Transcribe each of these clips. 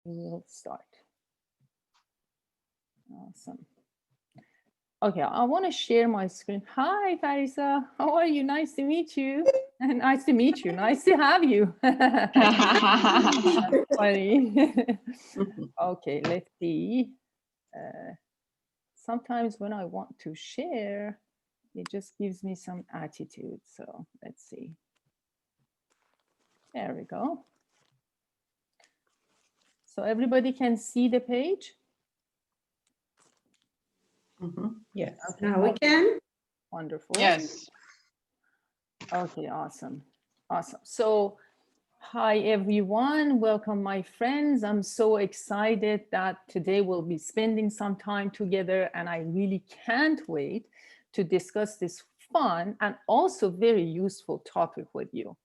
we'll start. Awesome. Okay, I want to share my screen. Hi, Farisa. How are you? Nice to meet you. Nice to meet you. Nice to have you. Funny. Okay, let's see. Sometimes when I want to share, it just gives me some attitude. So let's see. There we go. So everybody can see the page? Yes. Okay. Now we can. Wonderful. Yes. Okay, awesome. Awesome. So hi, everyone. Welcome, my friends. I'm so excited that today we'll be spending some time together, and I really can't wait to discuss this fun and also very useful topic with you,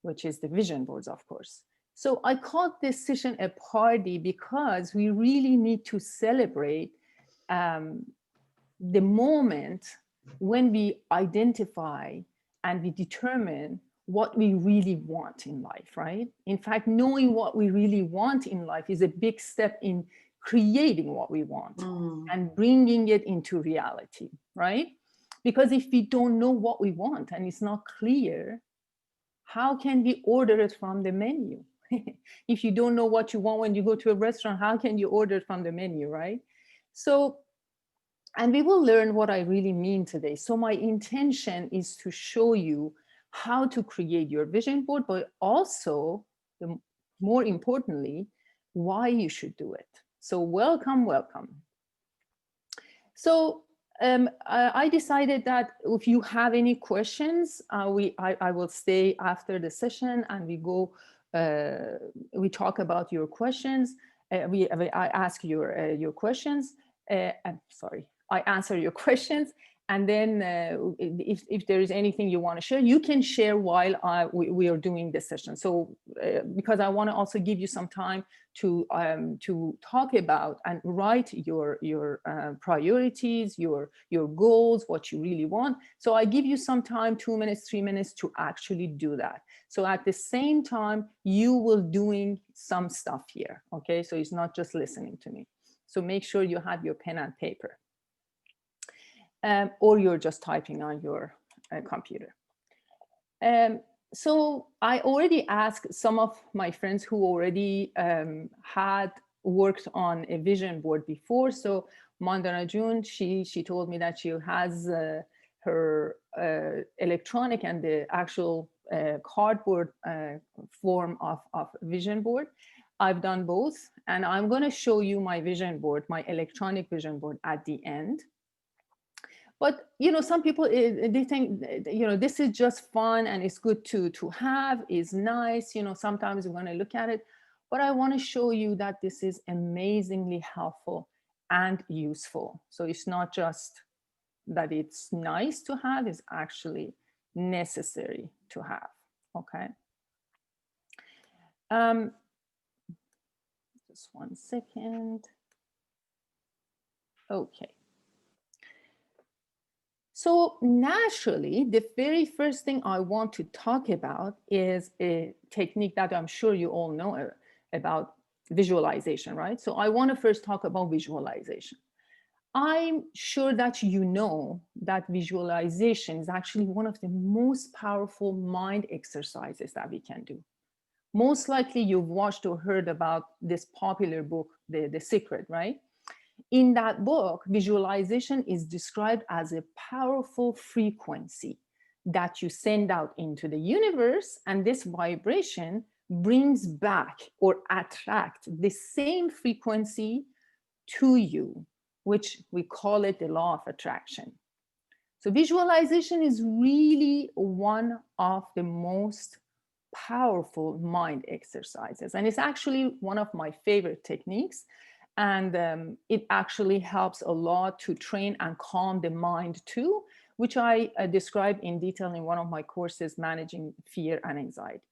which is the vision boards, of course. So I called this session a party because we really need to celebrate the moment when we identify and we determine what we really want in life, right? In fact, knowing what we really want in life is a big step in creating what we want and bringing it into reality, right? Because if we don't know what we want and it's not clear, how can we order it from the menu? If you don't know what you want when you go to a restaurant, how can you order it from the menu, right? So, and we will learn what I really mean today. So my intention is to show you how to create your vision board, but also, more importantly, why you should do it. So welcome, welcome. So I decided that if you have any questions, I will stay after the session and we talk about your questions. I ask your questions. I'm sorry. I answer your questions, and then if there is anything you want to share, you can share while we are doing this session. So because I want to also give you some time to talk about and write your priorities, your goals, what you really want. So I give you some time, 2 minutes, 3 minutes to actually do that. So at the same time, you will doing some stuff here. Okay, so it's not just listening to me. So make sure you have your pen and paper. Or you're just typing on your computer. So I already asked some of my friends who already had worked on a vision board before. So Mandana June, she told me that she has her electronic and the actual cardboard form of vision board. I've done both, and I'm going to show you my vision board, my electronic vision board at the end. But some people they think this is just fun and it's good to have, is nice. Sometimes we're going to look at it, but I want to show you that this is amazingly helpful and useful. So it's not just that it's nice to have; it's actually necessary to have. Okay. Just 1 second. Okay. So naturally, the very first thing I want to talk about is a technique that I'm sure you all know about, visualization, right? So I want to first talk about visualization. I'm sure that you know that visualization is actually one of the most powerful mind exercises that we can do. Most likely you've watched or heard about this popular book, The Secret, right? In that book, visualization is described as a powerful frequency that you send out into the universe, and this vibration brings back or attract the same frequency to you, which we call it the law of attraction. So visualization is really one of the most powerful mind exercises, and it's actually one of my favorite techniques. And it actually helps a lot to train and calm the mind too, which I describe in detail in one of my courses, Managing Fear and Anxiety.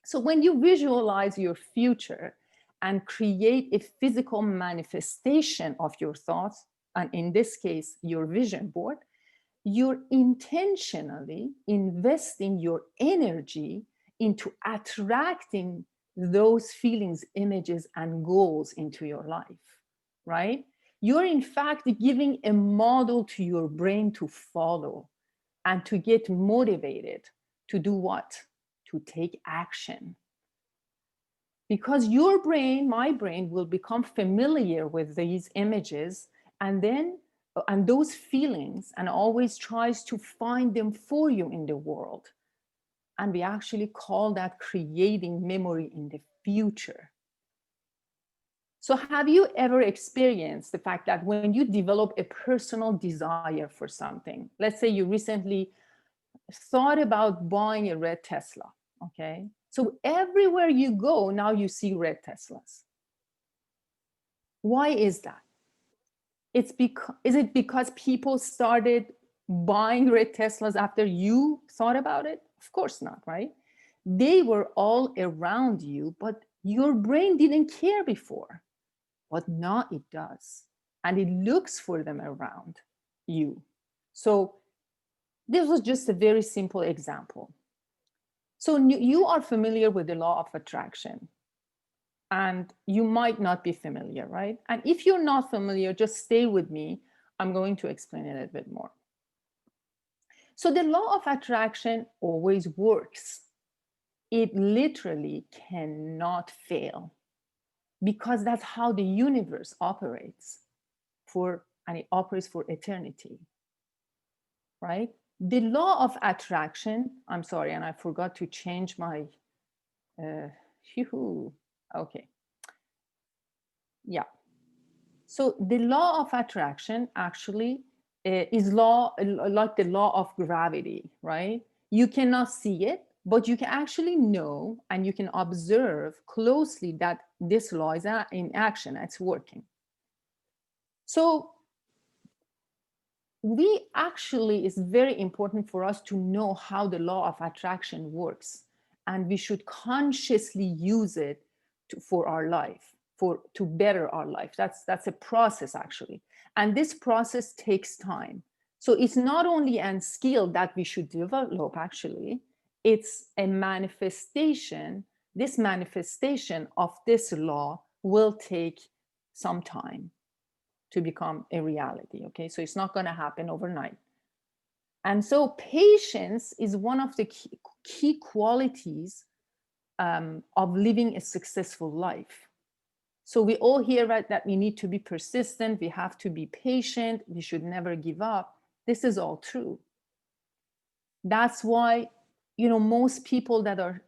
So when you visualize your future and create a physical manifestation of your thoughts, and in this case, your vision board, you're intentionally investing your energy into attracting those feelings, images, and goals into your life, right? You're in fact giving a model to your brain to follow and to get motivated to do what? To take action. Because your brain, my brain, will become familiar with these images and then and those feelings, and always tries to find them for you in the world. And we actually call that creating memory in the future. So have you ever experienced the fact that when you develop a personal desire for something, let's say you recently thought about buying a red Tesla, okay? So everywhere you go, now you see red Teslas. Why is that? Is it because people started buying red Teslas after you thought about it? Of course not, right? They were all around you, but your brain didn't care before. But now it does. And it looks for them around you. So this was just a very simple example. So you are familiar with the law of attraction, and you might not be familiar, right? And if you're not familiar, just stay with me. I'm going to explain it a little bit more. So the law of attraction always works. It literally cannot fail, because that's how the universe operates and it operates for eternity, right? The law of attraction, I'm sorry, and I forgot to change my, okay. Yeah. So the law of attraction actually is like the law of gravity, right? You cannot see it, but you can actually know and you can observe closely that this law is in action, it's working. So it's very important for us to know how the law of attraction works, and we should consciously use it for our life, to better our life. That's a process actually, and this process takes time. So it's not only a skill that we should develop, actually, it's a manifestation. This manifestation of this law will take some time to become a reality, okay? So it's not going to happen overnight. And so patience is one of the key qualities of living a successful life. So we all hear, right, that we need to be persistent, we have to be patient, we should never give up. This is all true. That's why, most people that are,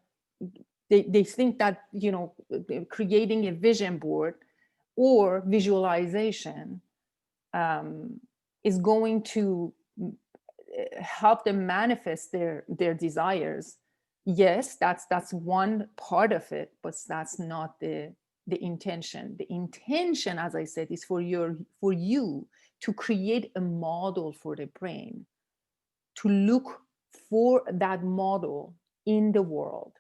they think that, creating a vision board or visualization is going to help them manifest their desires. Yes, that's one part of it, but that's not the intention. The intention, as I said, is for you to create a model for the brain, to look for that model in the world.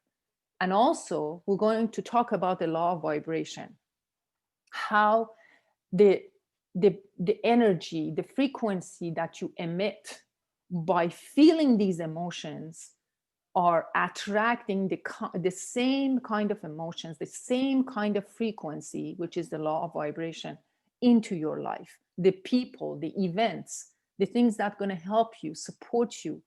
And also, we're going to talk about the law of vibration, how the energy, the frequency that you emit by feeling these emotions are attracting the same kind of emotions, the same kind of frequency, which is the law of vibration, into your life. The people, the events, the things that are going to help you, support you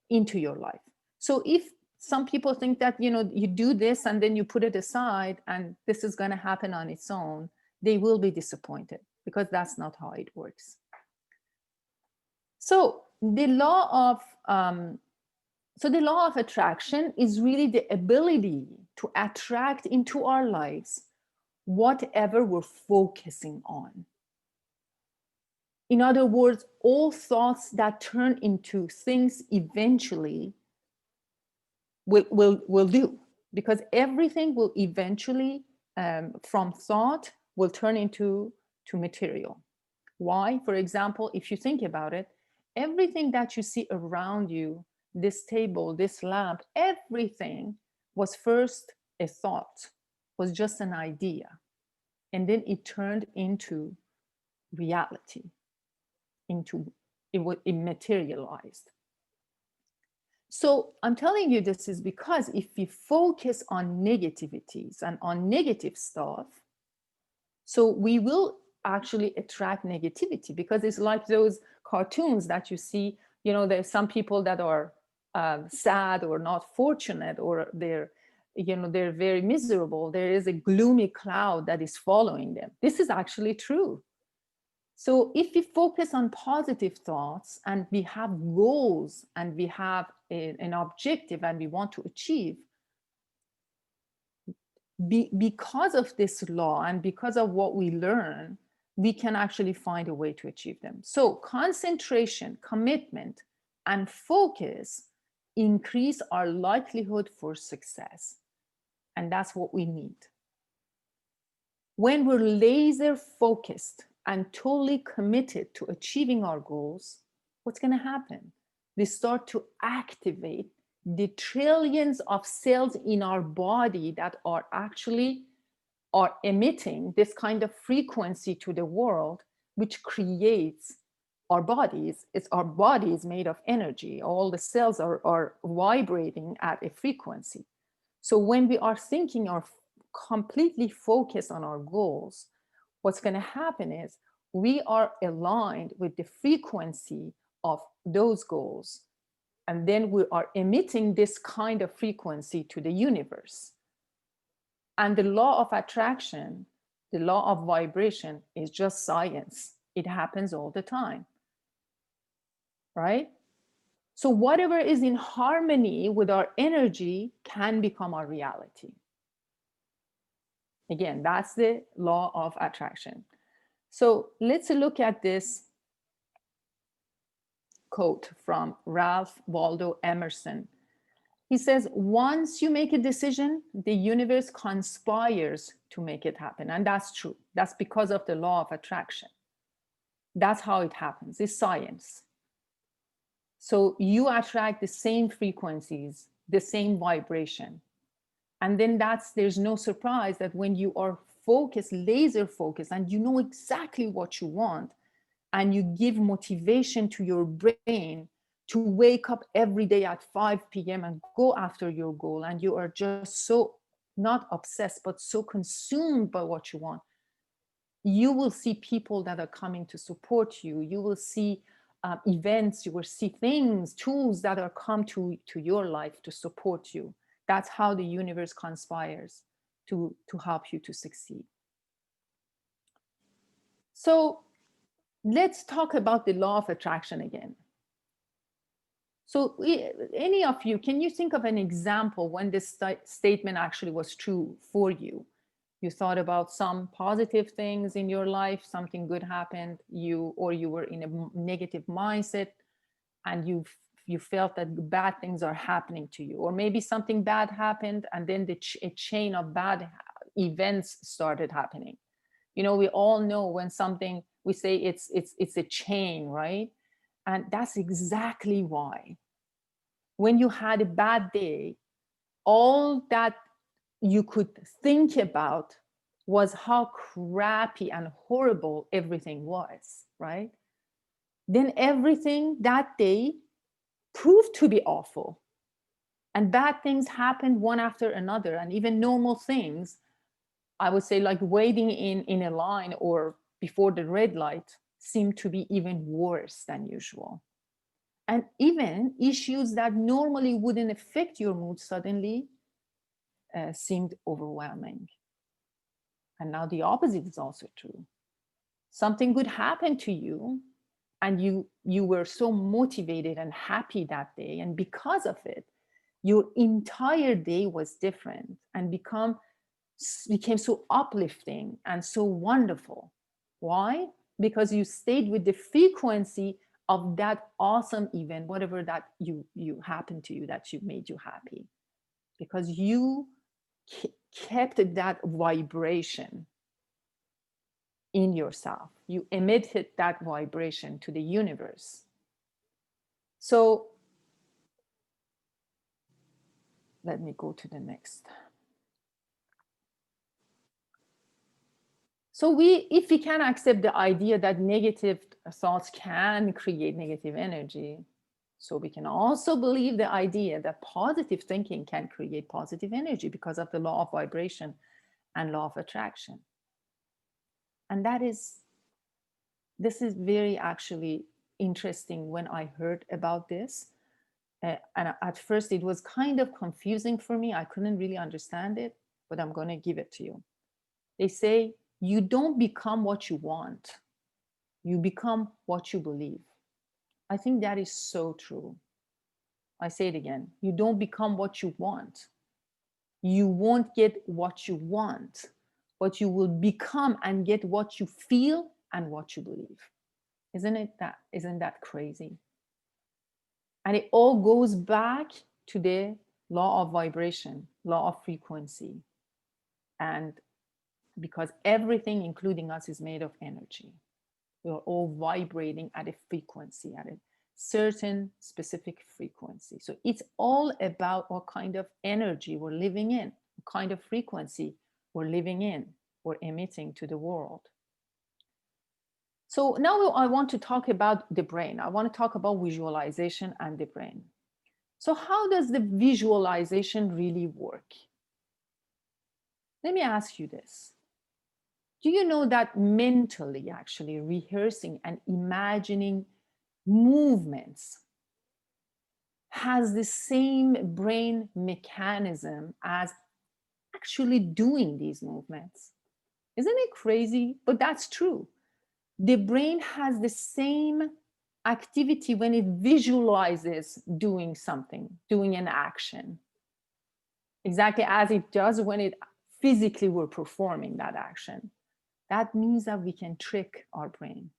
into your life. So if some people think that, you do this and then you put it aside and this is going to happen on its own, they will be disappointed, because that's not how it works. So the law of attraction is really the ability to attract into our lives whatever we're focusing on. In other words, all thoughts that turn into things eventually will do, because everything will eventually, from thought, will turn into material. Why? For example, if you think about it, everything that you see around you, this table, this lamp, everything was first a thought, was just an idea, and then it turned into reality, it materialized. So I'm telling you this is because if we focus on negativities and on negative stuff, so we will actually attract negativity, because it's like those cartoons that you see, you know, there's some people that are sad or not fortunate, or they're, you know, they're very miserable. There is a gloomy cloud that is following them. This is actually true. So if we focus on positive thoughts and we have goals and we have an objective and we want to achieve, because of this law and because of what we learn, we can actually find a way to achieve them. So concentration, commitment, and focus increase our likelihood for success. And that's what we need. When we're laser focused and totally committed to achieving our goals, what's going to happen? We start to activate the trillions of cells in our body that are actually emitting this kind of frequency to the world, which creates our bodies. It's our bodies made of energy. All the cells are vibrating at a frequency. So when we are thinking or completely focused on our goals, what's going to happen is we are aligned with the frequency of those goals. And then we are emitting this kind of frequency to the universe. And the law of attraction, the law of vibration, is just science. It happens all the time, right? So whatever is in harmony with our energy can become our reality. Again, that's the law of attraction. So let's look at this quote from Ralph Waldo Emerson. He says, once you make a decision, the universe conspires to make it happen. And that's true. That's because of the law of attraction. That's how it happens. It's science. So you attract the same frequencies, the same vibration. And then there's no surprise that when you are focused, laser focused, and you know exactly what you want, and you give motivation to your brain to wake up every day at 5 p.m. and go after your goal, and you are just so not obsessed, but so consumed by what you want, you will see people that are coming to support you. You will see events, you will see things, tools that are come to your life to support you. That's how the universe conspires to help you to succeed. So let's talk about the law of attraction again. So any of you, can you think of an example when this statement actually was true for you? You thought about some positive things in your life, something good happened, or you were in a negative mindset and you felt that bad things are happening to you, or maybe something bad happened and then a chain of bad events started happening. You know, we all know when something, we say it's a chain, right? And that's exactly why. When you had a bad day, all that you could think about was how crappy and horrible everything was, right? Then everything that day proved to be awful. And bad things happened one after another. And even normal things, I would say, like waiting in a line or before the red light, seemed to be even worse than usual. And even issues that normally wouldn't affect your mood suddenly seemed overwhelming. And now the opposite is also true. Something good happened to you, and you were so motivated and happy that day, and because of it, your entire day was different and became so uplifting and so wonderful. Why? Because you stayed with the frequency of that awesome event, whatever that you happened to you, that you made you happy, because you kept that vibration in yourself. You emitted that vibration to the universe. So let me go to the next. So if we can accept the idea that negative thoughts can create negative energy, So we can also believe the idea that positive thinking can create positive energy because of the law of vibration and law of attraction. And this is very actually interesting when I heard about this. And at first it was kind of confusing for me. I couldn't really understand it, but I'm going to give it to you. They say, you don't become what you want, you become what you believe. I think that is so true. I say it again. You don't become what you want. You won't get what you want, but you will become and get what you feel and what you believe. Isn't that crazy? And it all goes back to the law of vibration, law of frequency. And because everything, including us, is made of energy. We are all vibrating at a frequency, at a certain specific frequency. So it's all about what kind of energy we're living in, what kind of frequency we're living in, we're emitting to the world. So now I want to talk about the brain. I want to talk about visualization and the brain. So how does the visualization really work? Let me ask you this. Do you know that mentally actually rehearsing and imagining movements has the same brain mechanism as actually doing these movements? Isn't it crazy? But that's true. The brain has the same activity when it visualizes doing something, doing an action, exactly as it does when it physically we're performing that action. That means that we can trick our brain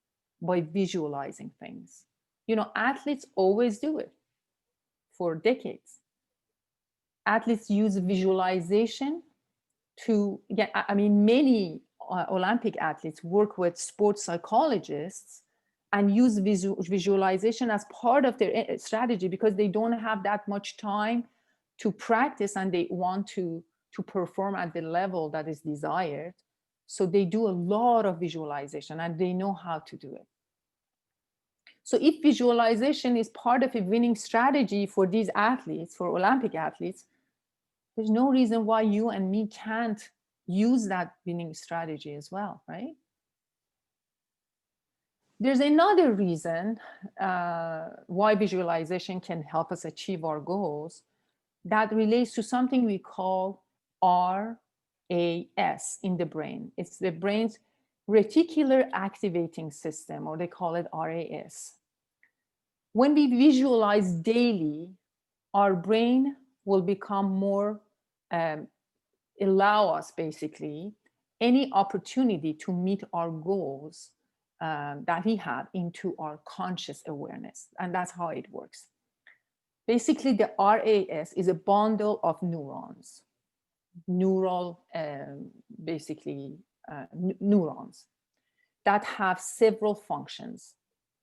by visualizing things. You know, athletes always do it for decades. Athletes use visualization to get, I mean, many Olympic athletes work with sports psychologists and use visualization as part of their strategy because they don't have that much time to practice and they want to perform at the level that is desired. So they do a lot of visualization and they know how to do it. So if visualization is part of a winning strategy for these athletes, for Olympic athletes, there's no reason why you and me can't use that winning strategy as well, right? There's another reason why visualization can help us achieve our goals that relates to something we call RAS in the brain. It's the brain's reticular activating system, or they call it RAS. When we visualize daily, our brain will become more, allow us basically any opportunity to meet our goals that we have into our conscious awareness. And that's how it works. Basically, the RAS is a bundle of neurons, neurons that have several functions,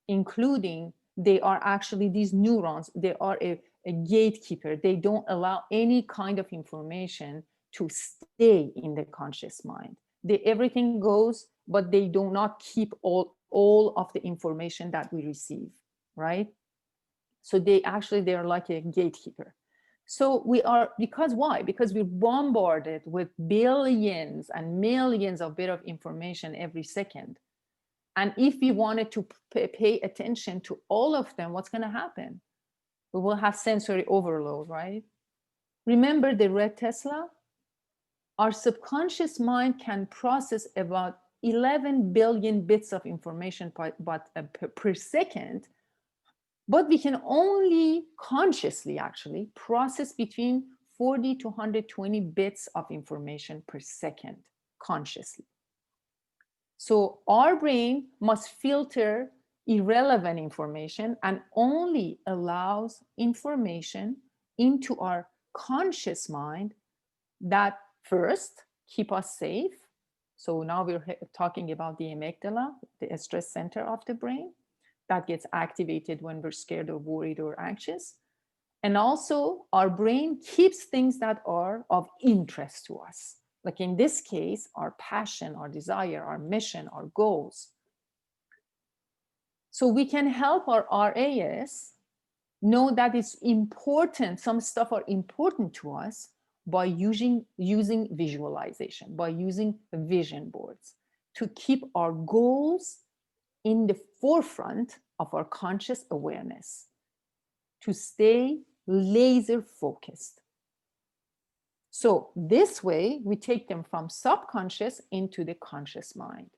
including they are actually, these neurons, they are a gatekeeper. They don't allow any kind of information to stay in the conscious mind. Everything goes, but they do not keep all of the information that we receive, right? So they're like a gatekeeper. So because why? Because we're bombarded with billions and millions of bits of information every second. And if we wanted to pay attention to all of them, what's going to happen? We will have sensory overload, right? Remember the red Tesla? Our subconscious mind can process about 11 billion bits of information per second, but we can only consciously actually process between 40 to 120 bits of information per second consciously. So our brain must filter irrelevant information and only allows information into our conscious mind that first keep us safe. So now we're talking about the amygdala, the stress center of the brain that gets activated when we're scared or worried or anxious. And also our brain keeps things that are of interest to us. Like in this case, our passion, our desire, our mission, our goals. So we can help our RAS know that it's important, some stuff are important to us by using visualization, by using vision boards to keep our goals in the forefront of our conscious awareness, to stay laser focused. So this way, we take them from subconscious into the conscious mind.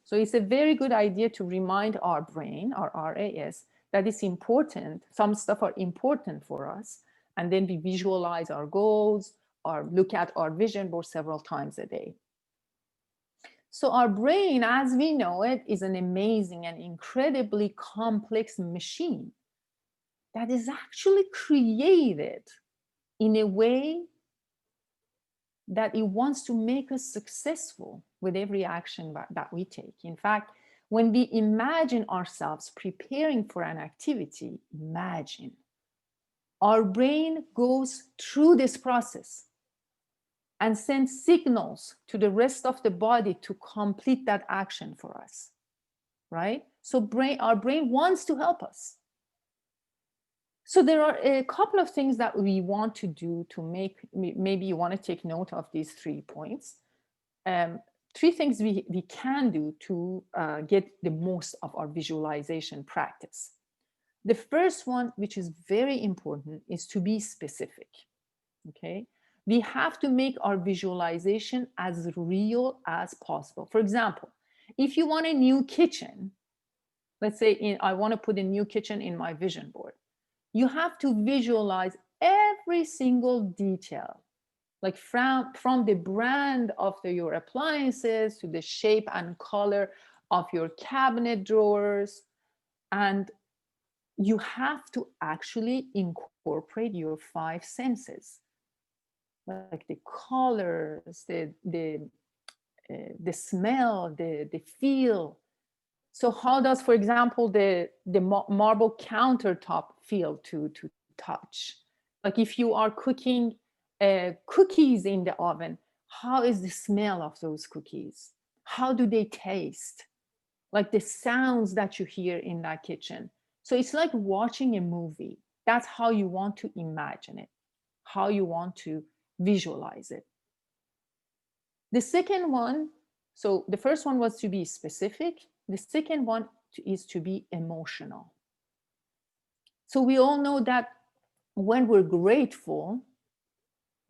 So it's a very good idea to remind our brain, our RAS, that it's important, some stuff are important for us, and then we visualize our goals or look at our vision board several times a day. So our brain, as we know it, is an amazing and incredibly complex machine that is actually created in a way that it wants to make us successful with every action that we take. In fact, when we imagine ourselves preparing for an activity, imagine, our brain goes through this process and sends signals to the rest of the body to complete that action for us, right? So our brain wants to help us. So there are a couple of things that we want to do to make, maybe you want to take note of these 3 points. 3 things we can do to get the most of our visualization practice. The first one, which is very important, is to be specific, okay? We have to make our visualization as real as possible. For example, if you want a new kitchen, let's say I want to put a new kitchen in my vision board, you have to visualize every single detail, like from the brand of your appliances to the shape and color of your cabinet drawers. And you have to actually incorporate your 5 senses, like the colors, the smell, the feel. So how does, for example, the marble countertop feel to touch? Like if you are cooking cookies in the oven, how is the smell of those cookies? How do they taste? Like the sounds that you hear in that kitchen. So it's like watching a movie. That's how you want to imagine it, how you want to visualize it. The second one, so the first one was to be specific. The second one is to be emotional. So we all know that when we're grateful,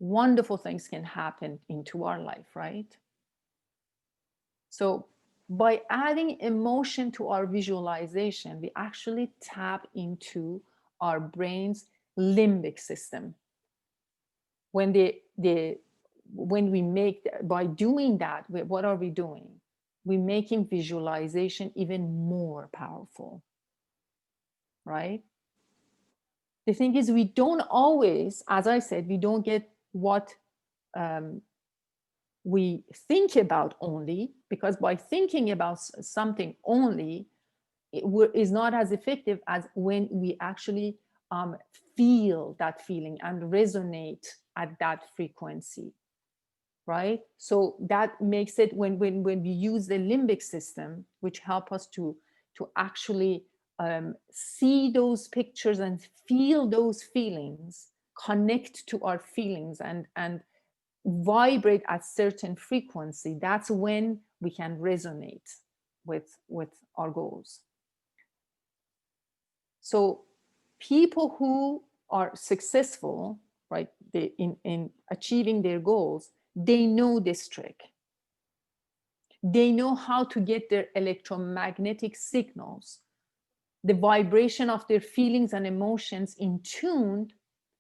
wonderful things can happen into our life, right? So by adding emotion to our visualization, we actually tap into our brain's limbic system. When we make, by doing that, what are we doing? We're making visualization even more powerful, right? The thing is, we don't always, as I said, we don't get what we think about only, because by thinking about something only, it is not as effective as when we actually feel that feeling and resonate at that frequency, right? So that makes it, when we use the limbic system, which help us to actually see those pictures and feel those feelings, connect to our feelings and vibrate at certain frequency, that's when we can resonate with our goals. So people who are successful, right, in achieving their goals, they know this trick. They know how to get their electromagnetic signals, the vibration of their feelings and emotions in tune,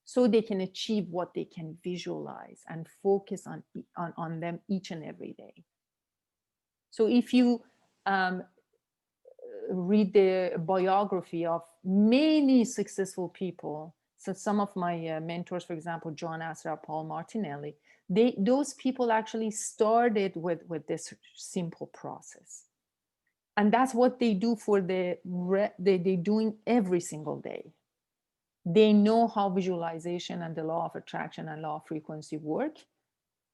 so they can achieve what they can visualize and focus on them each and every day. So if you read the biography of many successful people, so some of my mentors, for example, John Assaraf, Paul Martinelli, those people actually started with this simple process. And that's what they do for they're doing every single day. They know how visualization and the law of attraction and law of frequency work.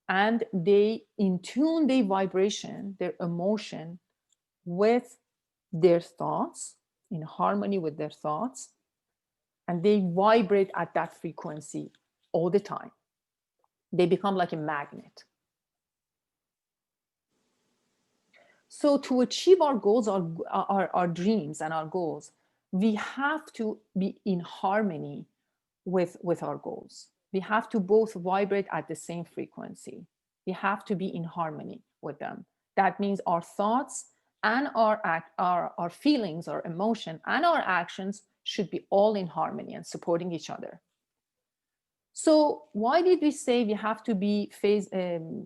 And they in tune their vibration, their emotion with their thoughts in harmony with their thoughts, and they vibrate at that frequency all the time. They become like a magnet. So to achieve our goals, our dreams and our goals, we have to be in harmony with our goals. We have to both vibrate at the same frequency. We have to be in harmony with them. That means our thoughts and our feelings, our emotion, and our actions should be all in harmony and supporting each other. So why did we say we have to be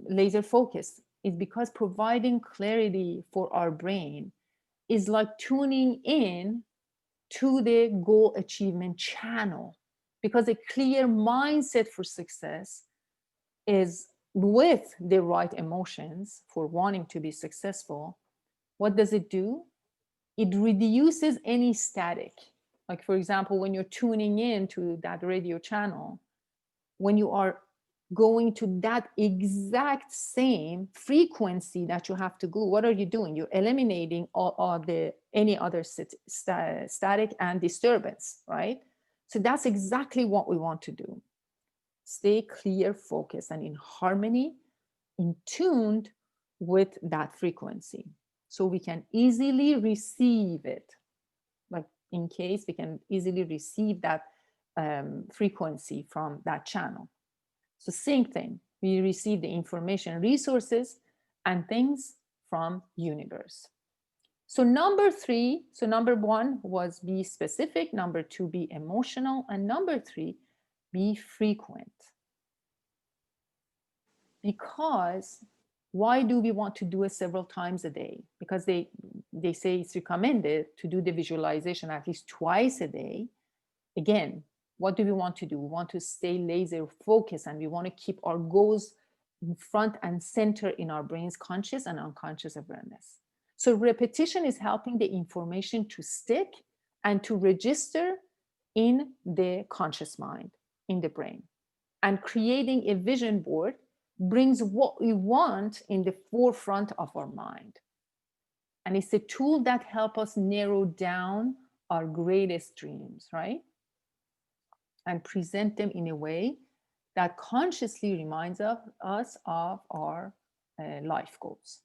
laser focused? It's because providing clarity for our brain is like tuning in to the goal achievement channel, because a clear mindset for success is with the right emotions for wanting to be successful. What does it do? It reduces any static. Like, for example, when you're tuning in to that radio channel, when you are going to that exact same frequency that you have to go, what are you doing? You're eliminating all any other static and disturbance, right? So that's exactly what we want to do. Stay clear, focused, and in harmony, in tuned with that frequency, so we can easily receive it. Like, in case we can easily receive that frequency from that channel. So same thing, we receive the information, resources, and things from universe. So number 3, so number 1 was be specific, number 2, be emotional, and number 3, be frequent. Because why do we want to do it several times a day? Because they say it's recommended to do the visualization at least twice a day. Again, what do we want to do? We want to stay laser focused, and we want to keep our goals in front and center in our brain's conscious and unconscious awareness. So repetition is helping the information to stick and to register in the conscious mind, in the brain. And creating a vision board brings what we want in the forefront of our mind. And it's a tool that helps us narrow down our greatest dreams, right? And present them in a way that consciously reminds us of our life goals.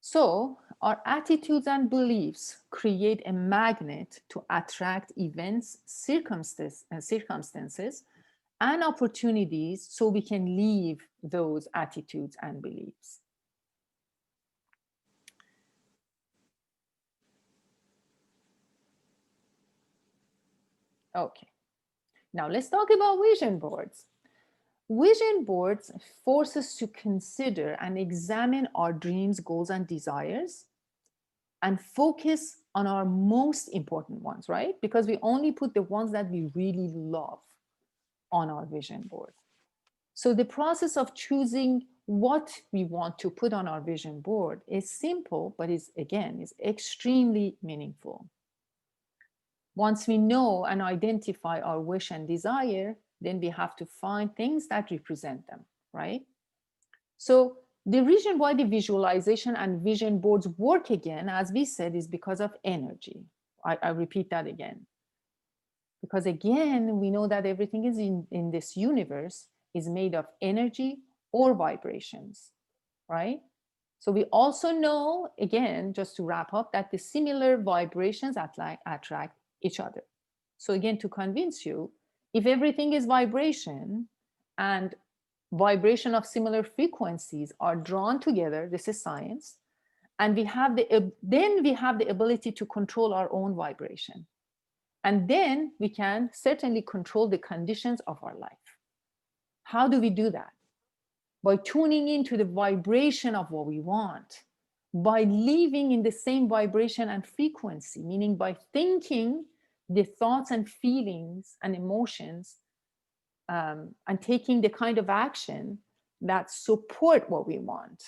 So our attitudes and beliefs create a magnet to attract events, circumstances, and opportunities, so we can leave those attitudes and beliefs. Okay, now let's talk about vision boards. Vision boards force us to consider and examine our dreams, goals, and desires, and focus on our most important ones, right? Because we only put the ones that we really love on our vision board. So the process of choosing what we want to put on our vision board is simple, but is extremely meaningful. Once we know and identify our wish and desire, then we have to find things that represent them, right? So the reason why the visualization and vision boards work again, as we said, is because of energy. I repeat that again. Because again, we know that everything is in this universe is made of energy or vibrations, right? So we also know, again, just to wrap up, that the similar vibrations attract each other. So again, to convince you, if everything is vibration and vibration of similar frequencies are drawn together, this is science, and then we have the ability to control our own vibration. And then we can certainly control the conditions of our life. How do we do that? By tuning into the vibration of what we want, by living in the same vibration and frequency, meaning by thinking the thoughts and feelings and emotions, and taking the kind of action that support what we want.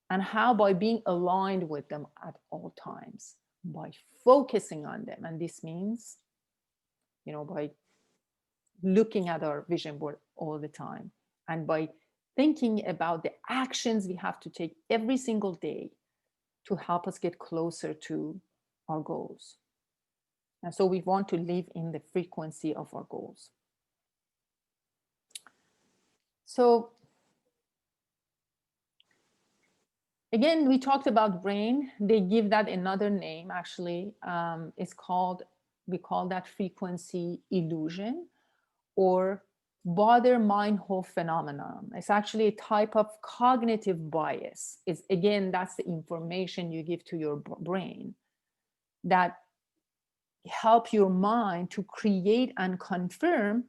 And how? By being aligned with them at all times, by focusing on them. And this means, by looking at our vision board all the time, and by thinking about the actions we have to take every single day to help us get closer to our goals. And so we want to live in the frequency of our goals. So again, we talked about brain. They give that another name, actually. We call that frequency illusion, or Baader-Meinhof phenomenon. It's actually a type of cognitive bias. It's, again, that's the information you give to your brain that help your mind to create and confirm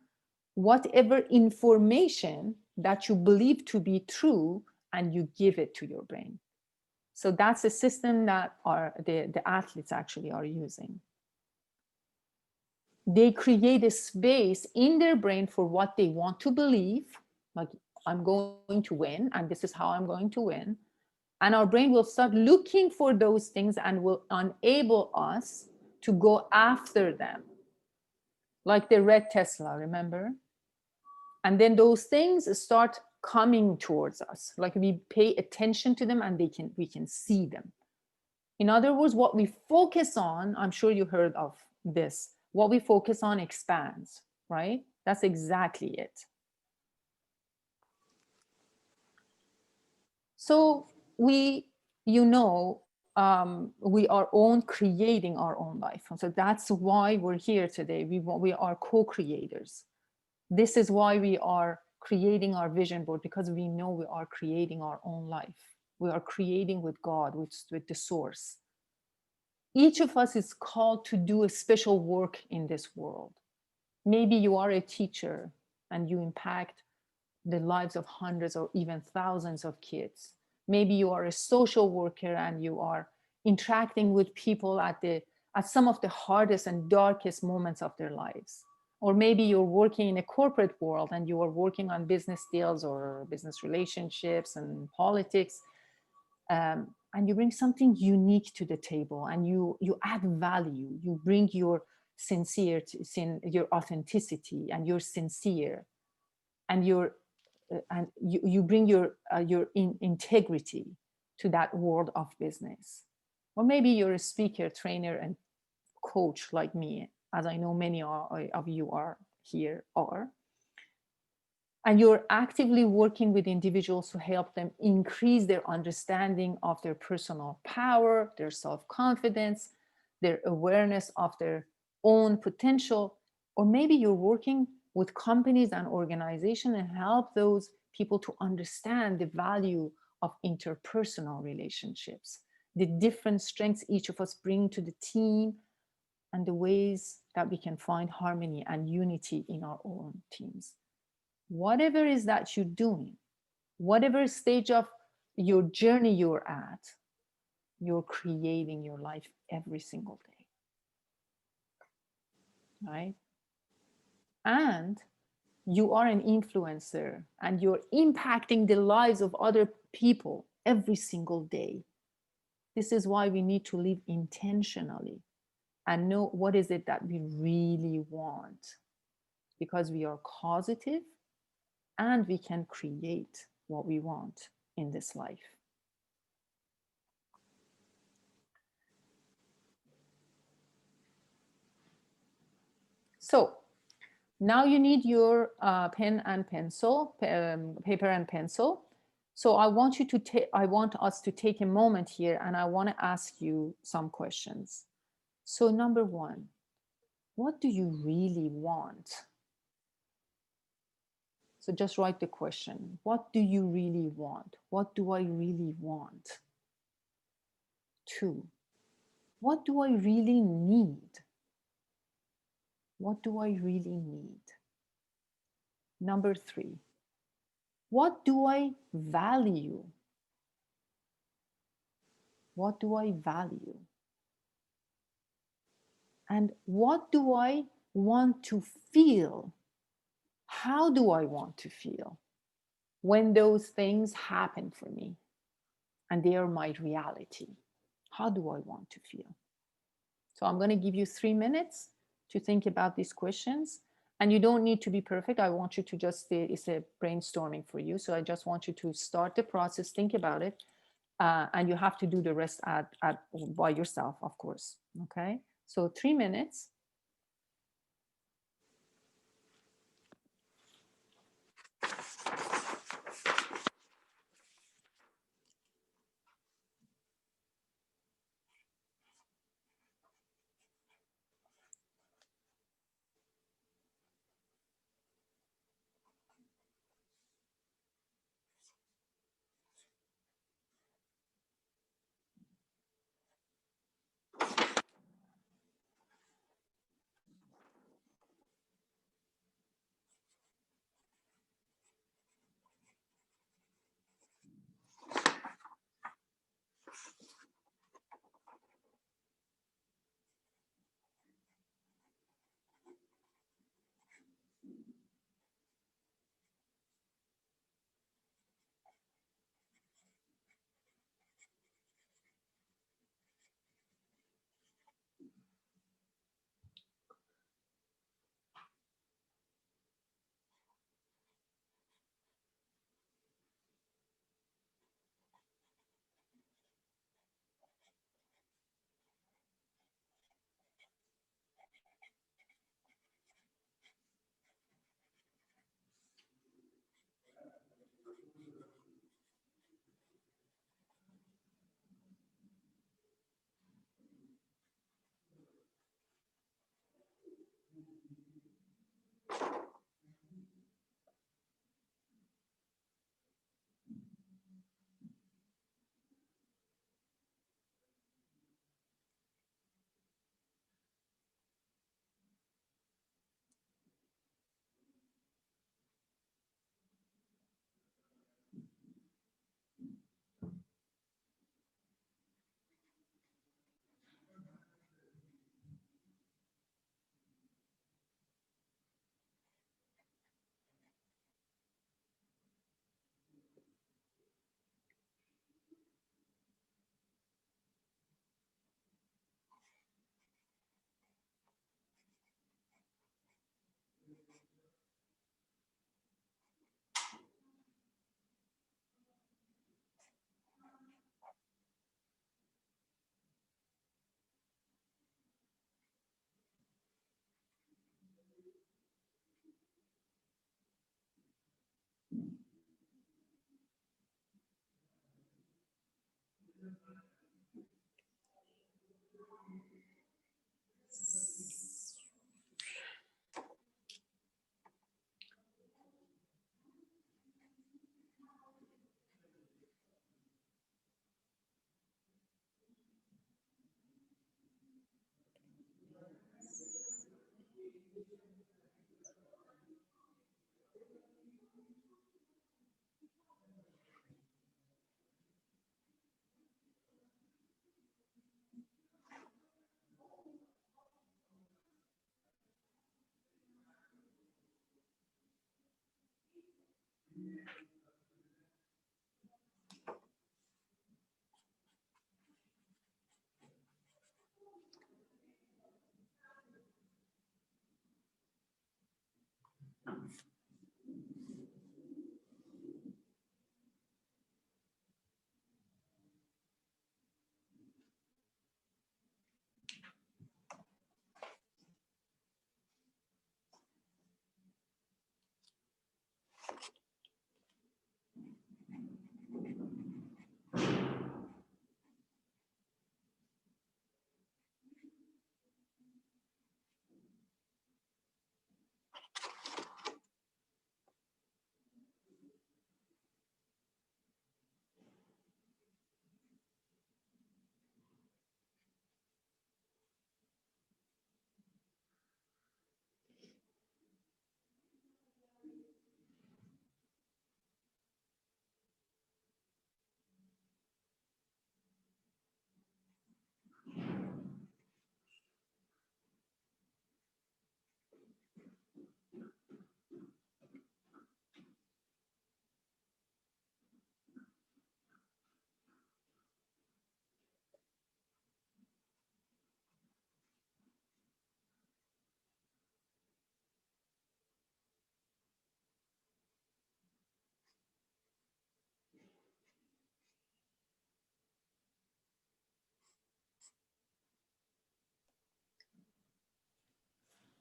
whatever information that you believe to be true, and you give it to your brain. So that's a system that the athletes actually are using. They create a space in their brain for what they want to believe, like I'm going to win and this is how I'm going to win. And our brain will start looking for those things and will enable us to go after them. Like the red Tesla, remember? And then those things start coming towards us. Like we pay attention to them and we can see them. In other words, what we focus on, I'm sure you heard of this, what we focus on expands, right? That's exactly it. So we are creating our own life. And so that's why we're here today. We are co-creators. This is why we are creating our vision board, because we know we are creating our own life. We are creating with God, with the source. Each of us is called to do a special work in this world. Maybe you are a teacher and you impact the lives of hundreds or even thousands of kids. Maybe you are a social worker and you are interacting with people at some of the hardest and darkest moments of their lives. Or maybe you're working in a corporate world and you are working on business deals or business relationships and politics. And you bring something unique to the table, and you add value. You bring your your authenticity, and you're sincere, and you bring your integrity to that world of business. Or maybe you're a speaker, trainer, and coach like me, as I know many of you are here are. And you're actively working with individuals to help them increase their understanding of their personal power, their self-confidence, their awareness of their own potential. Or maybe you're working with companies and organizations and help those people to understand the value of interpersonal relationships, the different strengths each of us bring to the team, and the ways that we can find harmony and unity in our own teams. Whatever is that you're doing, whatever stage of your journey you're at, you're creating your life every single day, right? And you are an influencer and you're impacting the lives of other people every single day. This is why we need to live intentionally and know what is it that we really want, because we are causative and we can create what we want in this life. So now you need your pen and pencil, paper and pencil. So I want us to take a moment here, and I want to ask you some questions. So number one, what do you really want? So just write the question. What do you really want? What do I really want? 2, what do I really need? What do I really need? Number 3, what do I value? What do I value? And what do I want to feel? How do I want to feel when those things happen for me and they are my reality? How do I want to feel? So I'm going to give you 3 minutes to think about these questions. And you don't need to be perfect. I want you to just, it's a brainstorming for you. So I just want you to start the process, think about it. and you have to do the rest by yourself, of course. Okay, so 3 minutes.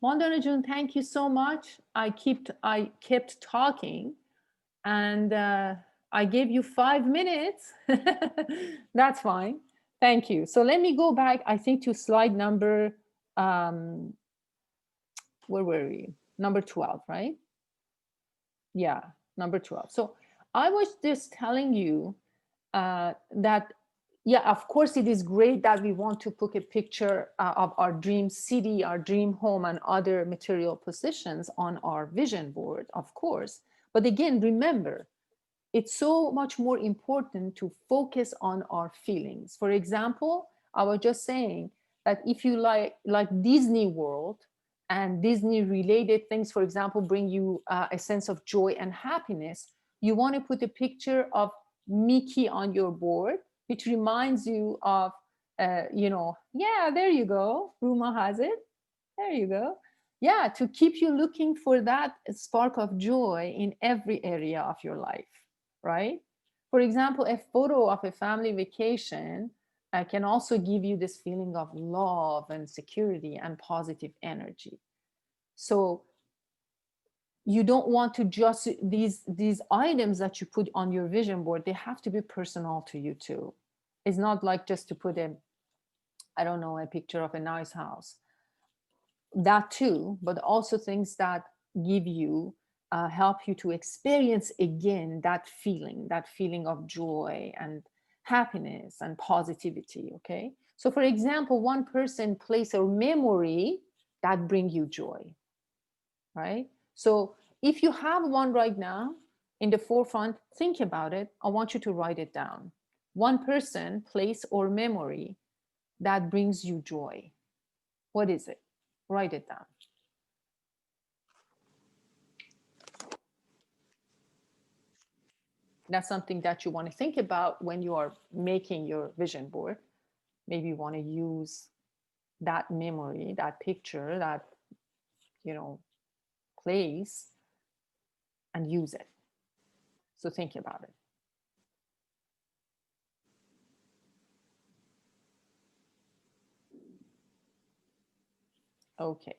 Mondarajun, thank you so much. I kept talking, and I gave you 5 minutes. That's fine. Thank you. So let me go back, I think, to slide number, um, where were we? Number 12, right? Yeah, number 12. So I was just telling you that, yeah, of course, it is great that we want to put a picture of our dream city, our dream home, and other material possessions on our vision board, of course. But again, remember, it's so much more important to focus on our feelings. For example, I was just saying that if you like Disney World and Disney related things, for example, bring you a sense of joy and happiness, you want to put a picture of Mickey on your board, which reminds you of, yeah, there you go. Ruma has it. There you go. Yeah, to keep you looking for that spark of joy in every area of your life, right? For example, a photo of a family vacation can also give you this feeling of love and security and positive energy. So you don't want to just these items that you put on your vision board, they have to be personal to you too. It's not like just to put a, I don't know, a picture of a nice house. That too, but also things that give you, help you to experience again that feeling of joy and happiness and positivity. Okay, so for example, one person, place, or memory that bring you joy, right? So if you have one right now in the forefront, think about it. I want you to write it down. One person, place, or memory that brings you joy. What is it? Write it down. That's something that you want to think about when you are making your vision board. Maybe you want to use that memory, that picture, that, you know, place, and use it. So think about it. Okay.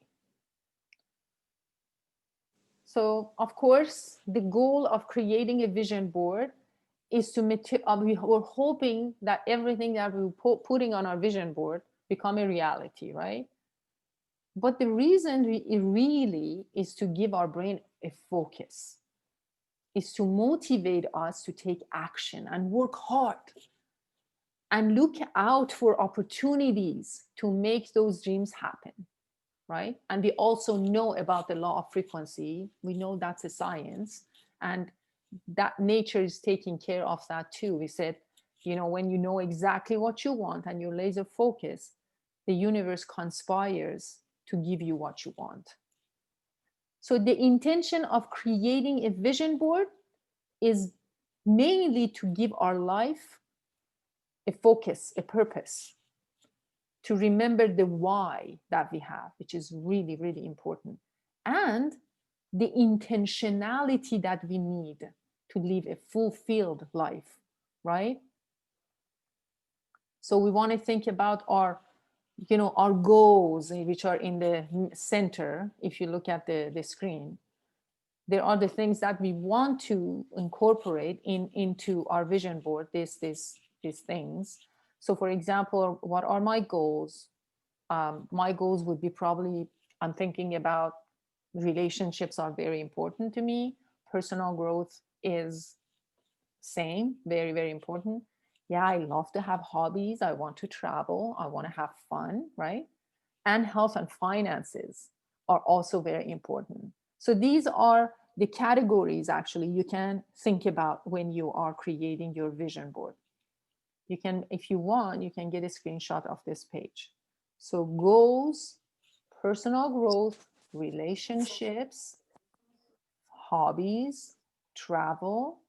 So, of course, the goal of creating a vision board is to we're hoping that everything that we're putting on our vision board become a reality, right? But the reason it really is to give our brain a focus, is to motivate us to take action and work hard and look out for opportunities to make those dreams happen, right? And we also know about the law of frequency. We know that's a science, and that nature is taking care of that too. We said, when you know exactly what you want and you're laser focused, the universe conspires to give you what you want. So the intention of creating a vision board is mainly to give our life a focus, a purpose, to remember the why that we have, which is really, really important, and the intentionality that we need to live a fulfilled life, right? So we want to think about our goals, which are in the center. If you look at the screen, there are the things that we want to incorporate into our vision board, these things. So for example, what are my goals? My goals would be, probably, I'm thinking about, relationships are very important to me. Personal growth is same, very, very important. Yeah, I love to have hobbies. I want to travel. I want to have fun, right? And health and finances are also very important. So these are the categories, actually, you can think about when you are creating your vision board. You can, if you want, you can get a screenshot of this page. So goals, personal growth, relationships, hobbies, travel,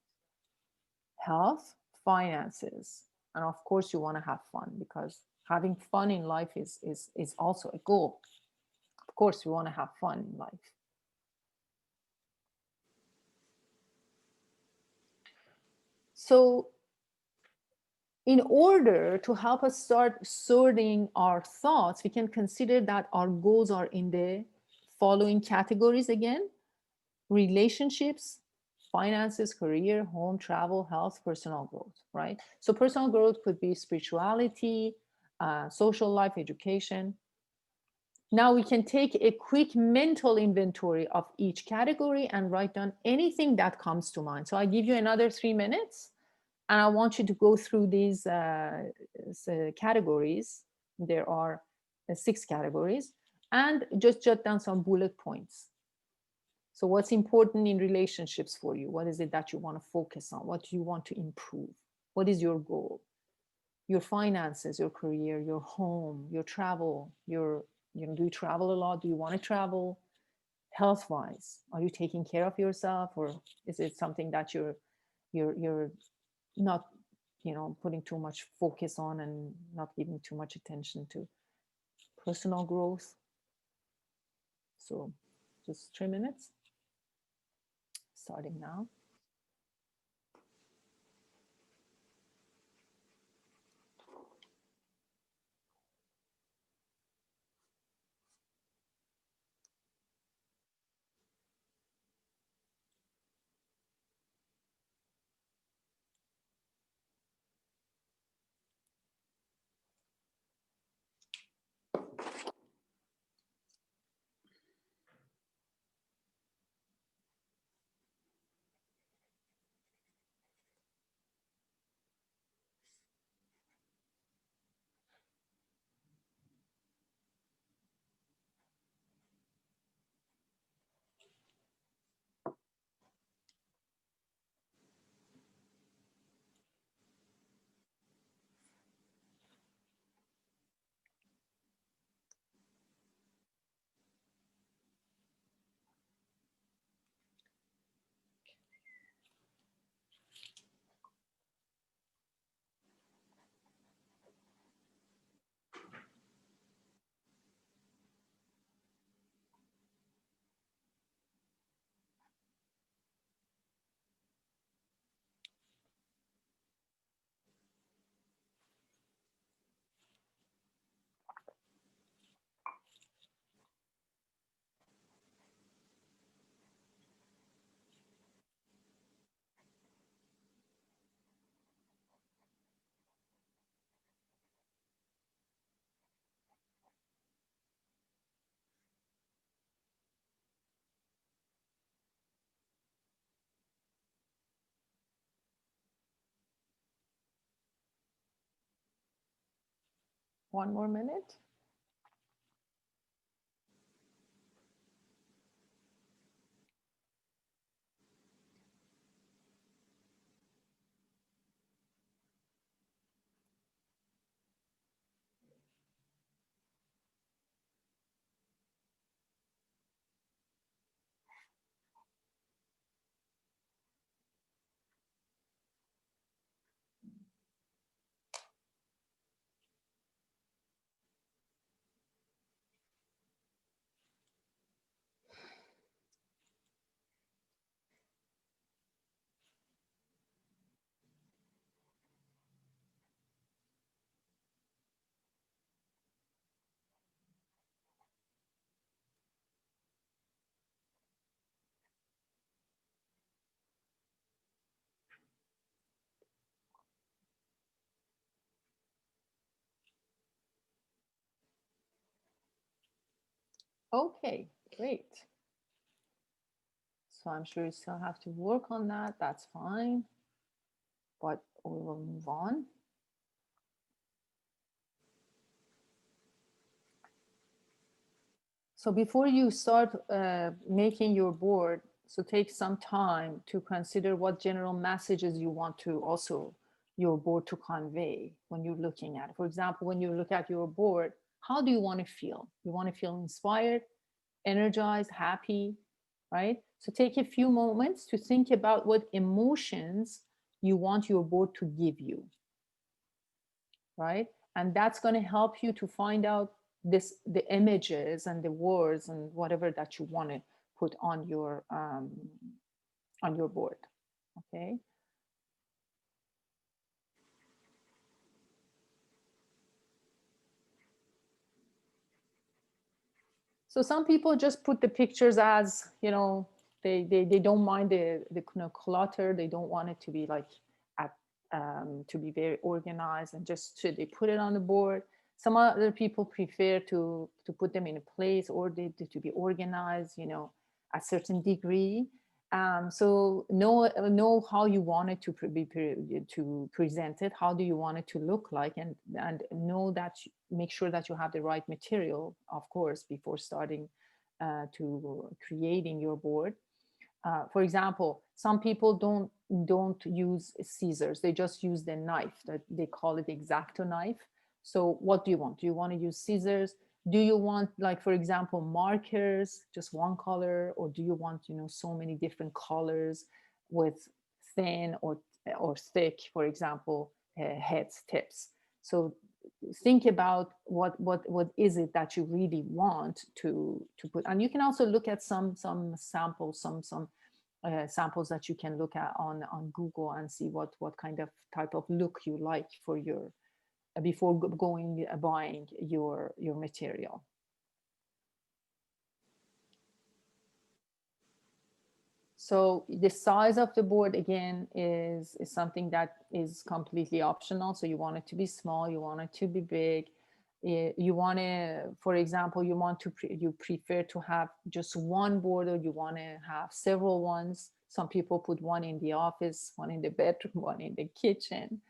health, finances. And of course, you want to have fun, because having fun in life is also a goal. Of course, we want to have fun in life. So, in order to help us start sorting our thoughts, we can consider that our goals are in the following categories again: relationships, finances, career, home, travel, health, personal growth, right? So personal growth could be spirituality, social life, education. Now we can take a quick mental inventory of each category and write down anything that comes to mind. So I give you another 3 minutes, and I want you to go through these categories. There are 6 categories, and just jot down some bullet points. So what's important in relationships for you? What is it that you want to focus on? What do you want to improve? What is your goal? Your finances, your career, your home, your travel, do you travel a lot? Do you want to travel? Health wise, are you taking care of yourself, or is it something that you're not, putting too much focus on and not giving too much attention to? Personal growth. So just 3 minutes, starting now. One more minute. Okay, great. So I'm sure you still have to work on that. That's fine. But we will move on. So before you start making your board, so take some time to consider what general messages you want to also your board to convey when you're looking at it. For example, when you look at your board, how do you want to feel? You want to feel inspired, energized, happy, right? So take a few moments to think about what emotions you want your board to give you, right? And that's going to help you to find out the images and the words and whatever that you want to put on your board. Okay. So some people just put the pictures as, you know, they don't mind the kind of clutter. They don't want it to be like at to be very organized, and just so they put it on the board. Some other people prefer to put them in a place, or they to be organized, you know, a certain degree. So know how you want it to to present it. How do you want it to look like, and know that make sure that you have the right material, of course, before starting to creating your board. For example, some people don't use scissors; they just use the knife. That they call it X-Acto knife. So, what do you want? Do you want to use scissors? Do you want, like, for example, markers, just one color, or do you want, you know, so many different colors with thin or thick, for example, heads, tips? So think about what is it that you really want to put. And you can also look at some samples, some samples that you can look at on Google, and see what kind of type of look you like for your before going buying your material. So the size of the board, again, is something that is completely optional. So you want it to be small, you want it to be big. You want to, for example, you want to you prefer to have just one board, or you want to have several ones. Some people put one in the office, one in the bedroom, one in the kitchen.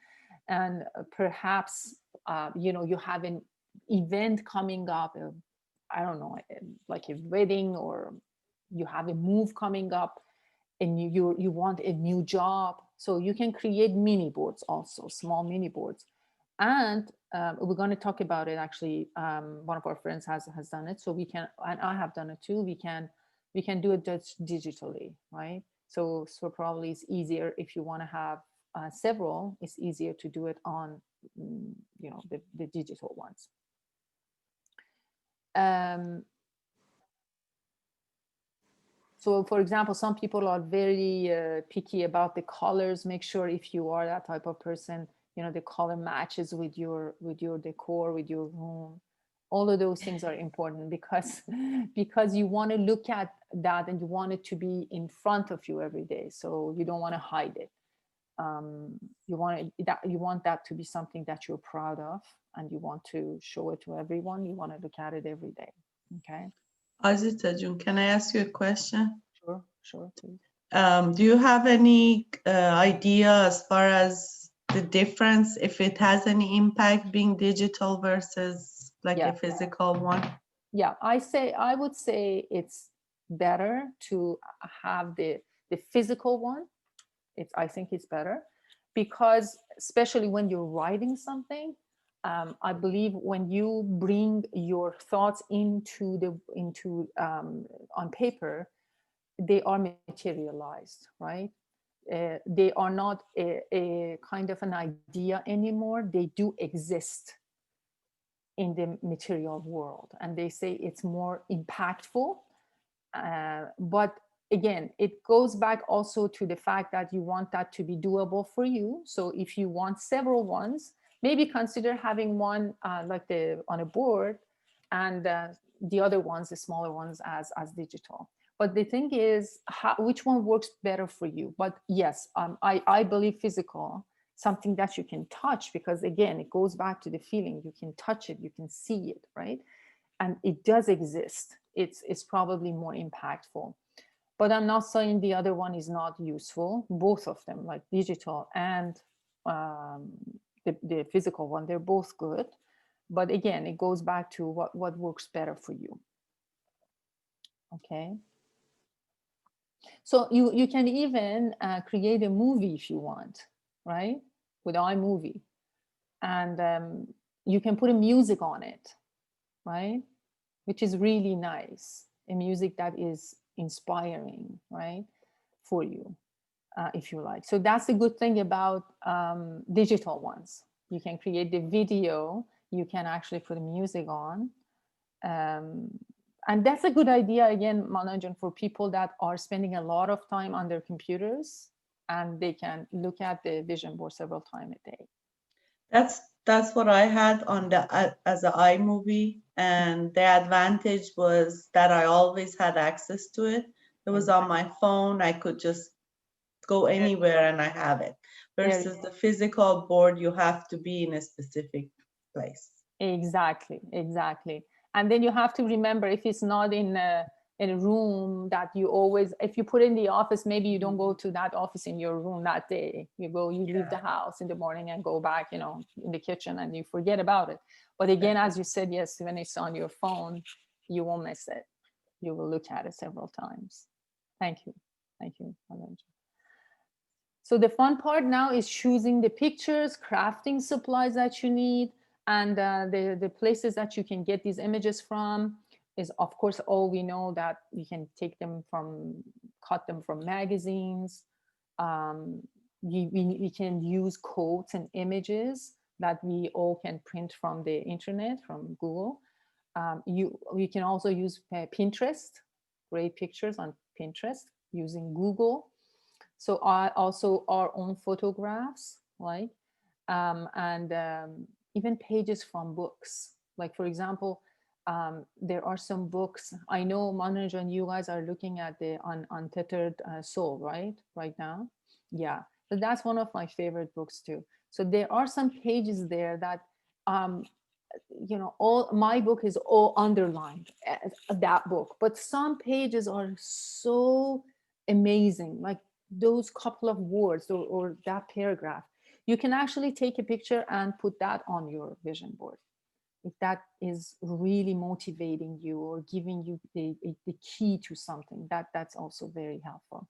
And perhaps you know, you have an event coming up, I don't know, like a wedding, or you have a move coming up, and you want a new job. So you can create mini boards, also small mini boards. And we're going to talk about it, actually. One of our friends has done it, so we can, and I have done it too. We can do it just digitally, right? So probably it's easier if you want to have several. It's easier to do it on you know, the digital ones. So, for example, some people are very picky about the colors. Make sure, if you are that type of person, you know, the color matches with your decor, with your room. All of those things are important, because you want to look at that, and you want it to be in front of you every day. So you don't want to hide it. You want that to be something that you're proud of, and you want to show it to everyone. You want to look at it every day. Okay. Azita Jun, can I ask you a question? Sure, please. Do you have any idea as far as the difference, if it has any impact being digital versus like a physical one? Yeah, I would say it's better to have the physical one. I think it's better, because especially when you're writing something, I believe when you bring your thoughts into on paper, they are materialized, right? They are not a kind of an idea anymore. They do exist in the material world, and they say it's more impactful. But again, it goes back also to the fact that you want that to be doable for you. So if you want several ones, maybe consider having one like on a board, and the other ones, the smaller ones, as digital. But the thing is, which one works better for you? But yes, I believe physical, something that you can touch, because again, it goes back to the feeling. You can touch it, you can see it, right? And it does exist. It's probably more impactful. But I'm not saying the other one is not useful. Both of them, like digital and the physical one, they're both good. But again, it goes back to what works better for you. Okay. So you can even create a movie if you want, right? With iMovie, and you can put a music on it, right? Which is really nice. A music that is inspiring, right, for you, if you like. So that's the good thing about digital ones. You can create the video, you can actually put music on. And that's a good idea, again, Manajan, for people that are spending a lot of time on their computers, and they can look at the vision board several times a day. That's what I had on the as an iMovie, And the advantage was that I always had access to it. It was on my phone. I could just go anywhere and I have it. Versus the physical board, you have to be in a specific place. Exactly, exactly. And then you have to remember, if it's not in a room that you always, if you put in the office, maybe you don't go to that office in your room that day. You leave the house in the morning and go back, in the kitchen, and you forget about it. But again, as you said, yes, when it's on your phone, you won't miss it. You will look at it several times. Thank you. Thank you, Alanji. So the fun part now is choosing the pictures, crafting supplies that you need, and the places that you can get these images from is, of course, all we know that you can take them from, cut them from magazines. We can use quotes and images that we all can print from the internet, from Google. We can also use Pinterest, great pictures on Pinterest, using Google. So also our own photographs, right? And even pages from books. Like, for example, there are some books. I know Manoj and you guys are looking at the Untethered Soul, right now. Yeah, so that's one of my favorite books too. So there are some pages there that, all my book is all underlined, that book, but some pages are so amazing, like those couple of words or that paragraph. You can actually take a picture and put that on your vision board if that is really motivating you or giving you the key to something. That's also very helpful.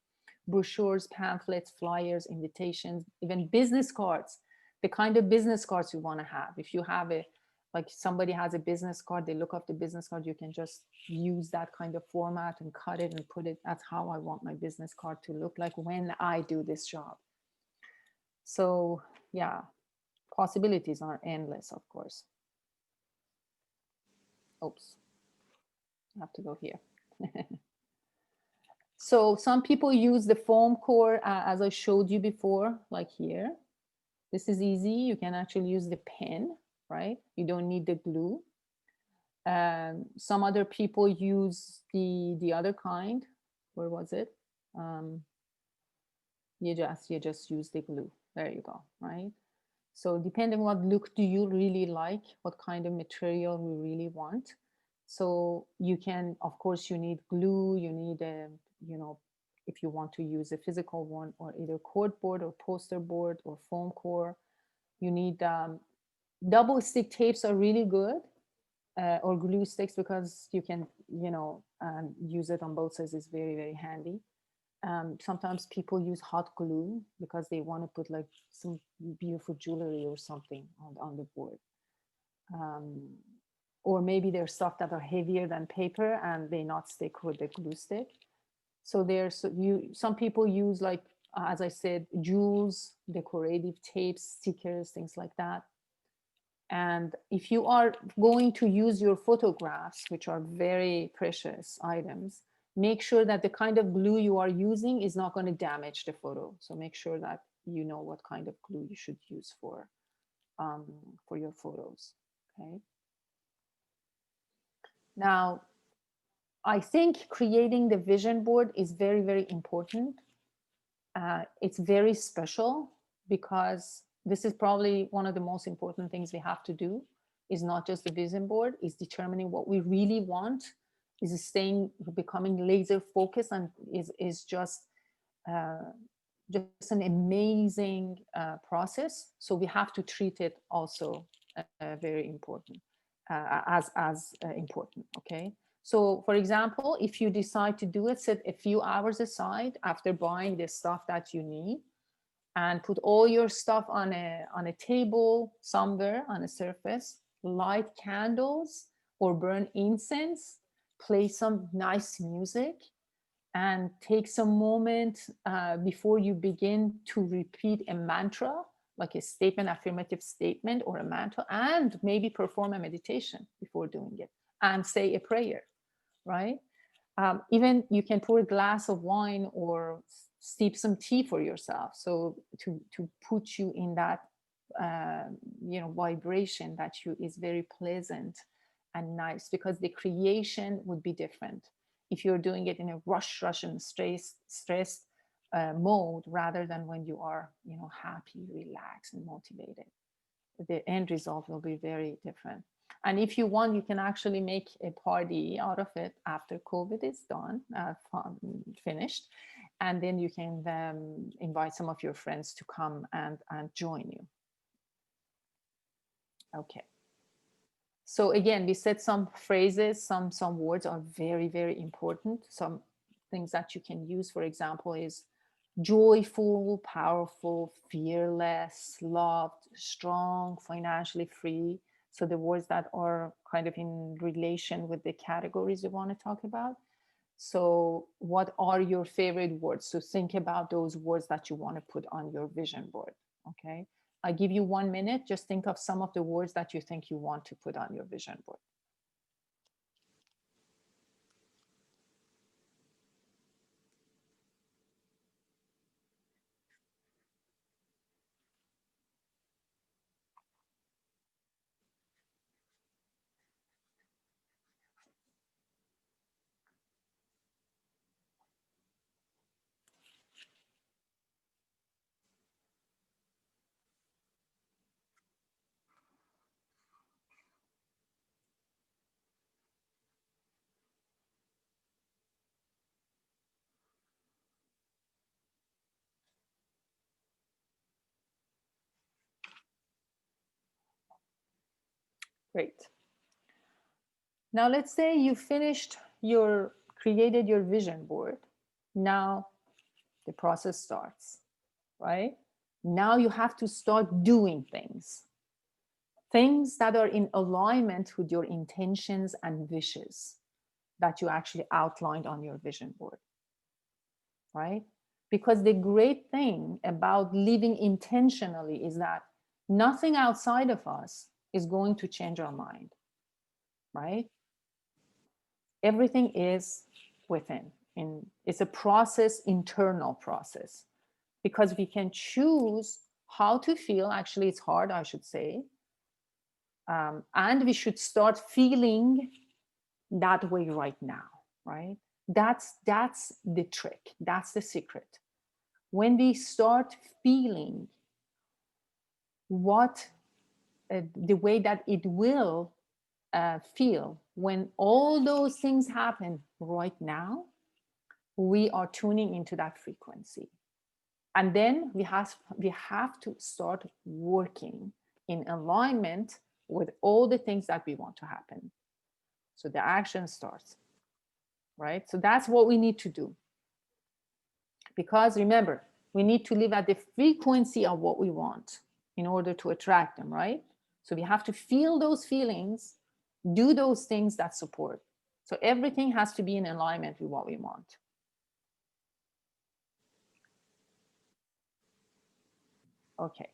Brochures, pamphlets, flyers, invitations, even business cards, the kind of business cards you want to have. If you have like somebody has a business card, they look up the business card, you can just use that kind of format and cut it and put it. That's how I want my business card to look like when I do this job. So yeah, possibilities are endless, of course. Oops, I have to go here. So some people use the foam core, as I showed you before, like here. This is easy. You can actually use the pen, right? You don't need the glue. Some other people use the other kind. Where was it? You just use the glue. There you go, right? So depending what look do you really like, what kind of material you really want. So you can, of course, you need glue, you need if you want to use a physical one, or either cardboard or poster board or foam core. You need double stick tapes are really good, or glue sticks, because you can use it on both sides. Is very, very handy. Sometimes people use hot glue because they want to put like some beautiful jewelry or something on the board. Or maybe there's stuff that are heavier than paper and they not stick with the glue stick. So some people use, like, as I said, jewels, decorative tapes, stickers, things like that. And if you are going to use your photographs, which are very precious items, make sure that the kind of glue you are using is not going to damage the photo. So make sure that you know what kind of glue you should use for your photos. Okay. Now, I think creating the vision board is very, very important. It's very special because this is probably one of the most important things we have to do. Is not just the vision board, is determining what we really want, is becoming laser focused, and is just an amazing process. So we have to treat it also very important, as important. Okay. So for example, if you decide to do it, set a few hours aside after buying the stuff that you need, and put all your stuff on a table somewhere on a surface, light candles or burn incense, play some nice music, and take some moment before you begin to repeat a mantra, like a statement, affirmative statement, or a mantra, and maybe perform a meditation before doing it, and say a prayer, right? Even you can pour a glass of wine or steep some tea for yourself, so to put you in that vibration that is very pleasant and nice, because the creation would be different if you're doing it in a rush and stressed mode, rather than when you are, happy, relaxed, and motivated. The end result will be very different. And if you want, you can actually make a party out of it after COVID is done, finished, and then you can invite some of your friends to come and join you. Okay. So again, we said some phrases, some words are very, very important. Some things that you can use, for example, is joyful, powerful, fearless, loved, strong, financially free. So the words that are kind of in relation with the categories you want to talk about. So what are your favorite words? So think about those words that you want to put on your vision board. Okay. I give you 1 minute. Just think of some of the words that you think you want to put on your vision board. Great. Now let's say you created your vision board. Now the process starts, right? Now you have to start doing things that are in alignment with your intentions and wishes that you actually outlined on your vision board, right? Because the great thing about living intentionally is that nothing outside of us is going to change our mind, right? Everything is within. It's a process, internal process, because we can choose how to feel. Actually, it's hard, I should say. And we should start feeling that way right now, right? That's the trick. That's the secret. When we start feeling the way that it will feel when all those things happen right now, we are tuning into that frequency. And then we have to start working in alignment with all the things that we want to happen. So the action starts, right? So that's what we need to do. Because remember, we need to live at the frequency of what we want in order to attract them, right? So we have to feel those feelings, do those things that support. So everything has to be in alignment with what we want. Okay.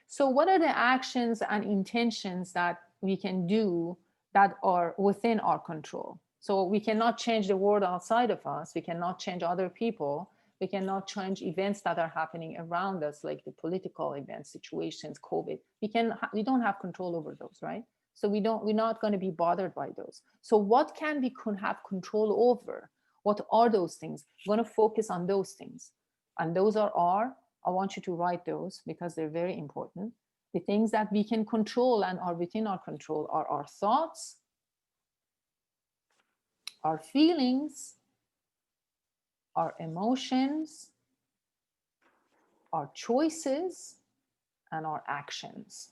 So what are the actions and intentions that we can do that are within our control? So we cannot change the world outside of us. We cannot change other people. We cannot change events that are happening around us, like the political events, situations, COVID. We don't have control over those, right? So we're not going to be bothered by those. So what can we have control over? What are those things? We're going to focus on those things. And those I want you to write those because they're very important. The things that we can control and are within our control are our thoughts, our feelings, our emotions, our choices, and our actions.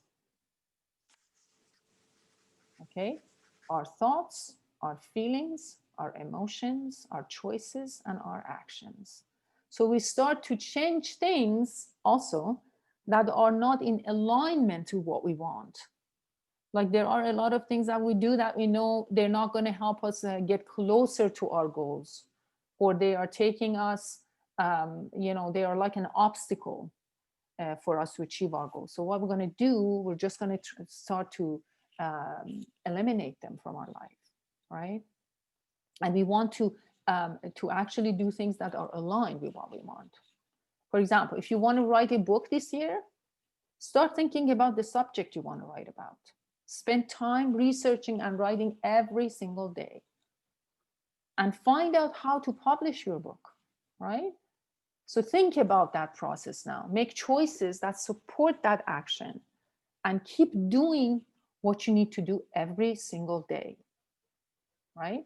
Okay? Our thoughts, our feelings, our emotions, our choices, and our actions. So we start to change things also that are not in alignment to what we want. Like there are a lot of things that we do that we know they're not going to help us get closer to our goals, or they are taking us, they are like an obstacle for us to achieve our goals. So what we're going to do, we're just going to start to eliminate them from our life, right? And we want to actually do things that are aligned with what we want. For example, if you want to write a book this year, start thinking about the subject you want to write about. Spend time researching and writing every single day. And find out how to publish your book, right? So think about that process now. Make choices that support that action and keep doing what you need to do every single day, right?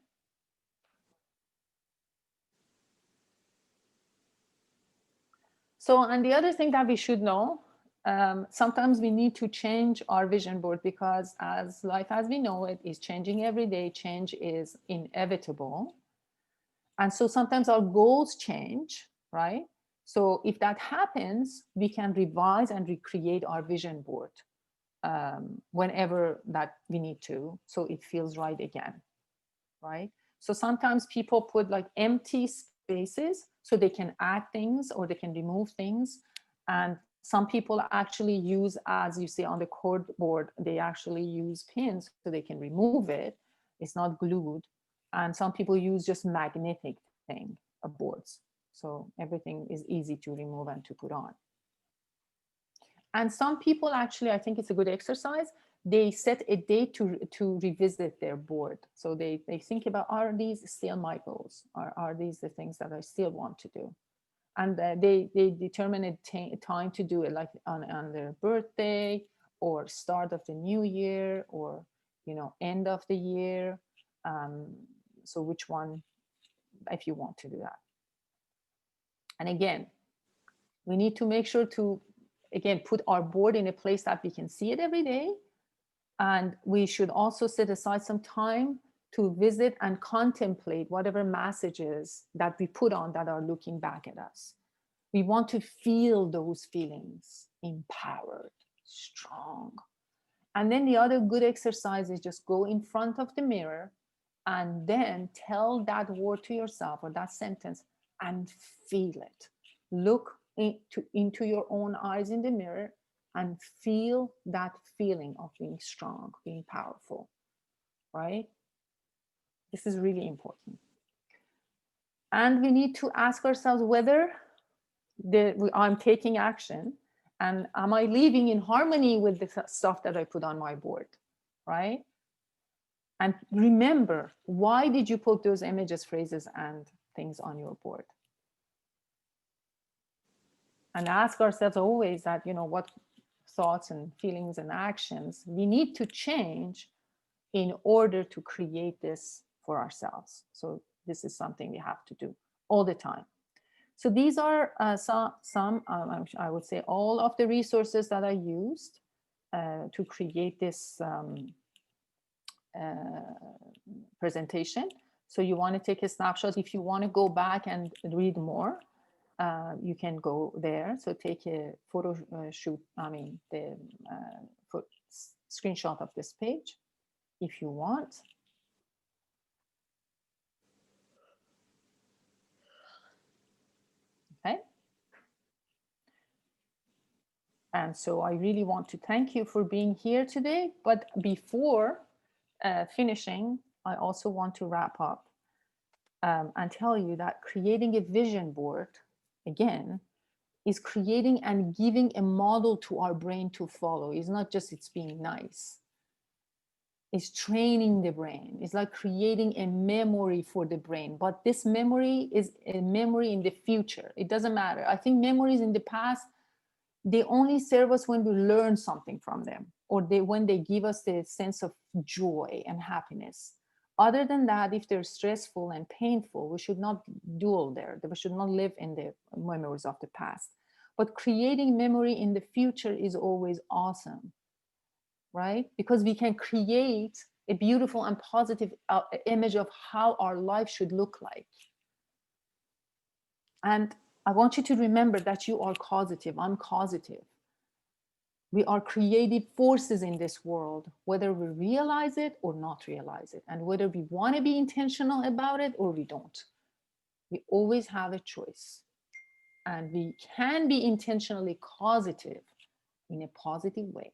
So, and the other thing that we should know, sometimes we need to change our vision board because as life as we know it is changing every day, change is inevitable. And so sometimes our goals change, right? So if that happens, we can revise and recreate our vision board whenever that we need to, so it feels right again, right? So sometimes people put like empty spaces so they can add things or they can remove things. And some people actually use, as you see on the cardboard, they actually use pins so they can remove it. It's not glued. And some people use just magnetic thing boards. So everything is easy to remove and to put on. And some people actually, I think it's a good exercise, they set a date to revisit their board. So they think about, are these still my goals? Are these the things that I still want to do? And they determine a time to do it, like on their birthday or start of the new year or, you know, end of the year. So which one, if you want to do that. And again, we need to make sure to, again, put our board in a place that we can see it every day. And we should also set aside some time to visit and contemplate whatever messages that we put on that are looking back at us. We want to feel those feelings, empowered, strong. And then the other good exercise is just go in front of the mirror and then tell that word to yourself or that sentence and feel it. Look into your own eyes in the mirror and feel that feeling of being strong, being powerful, right? This is really important. And we need to ask ourselves whether I'm taking action and am I living in harmony with the stuff that I put on my board, right? And remember, why did you put those images, phrases, and things on your board? And ask ourselves always that, you know, what thoughts and feelings and actions we need to change in order to create this for ourselves. So this is something we have to do all the time. So these are some I would say all of the resources that I used to create this presentation. So you want to take a snapshot. If you want to go back and read more, you can go there. So take a photo shoot, the screenshot of this page if you want. Okay. And so I really want to thank you for being here today. But before finishing, I also want to wrap up and tell you that creating a vision board, again, is creating and giving a model to our brain to follow. It's not just it's being nice. It's training the brain. It's like creating a memory for the brain. But this memory is a memory in the future. It doesn't matter. I think memories in the past, they only serve us when we learn something from them or when they give us the sense of joy and happiness. Other than that, if they're stressful and painful, we should not dwell there. We should not live in the memories of the past. But creating memory in the future is always awesome, right? Because we can create a beautiful and positive image of how our life should look like. And I want you to remember that you are causative. I'm causative. We are creative forces in this world, whether we realize it or not realize it, and whether we want to be intentional about it or we don't. We always have a choice. And we can be intentionally causative in a positive way.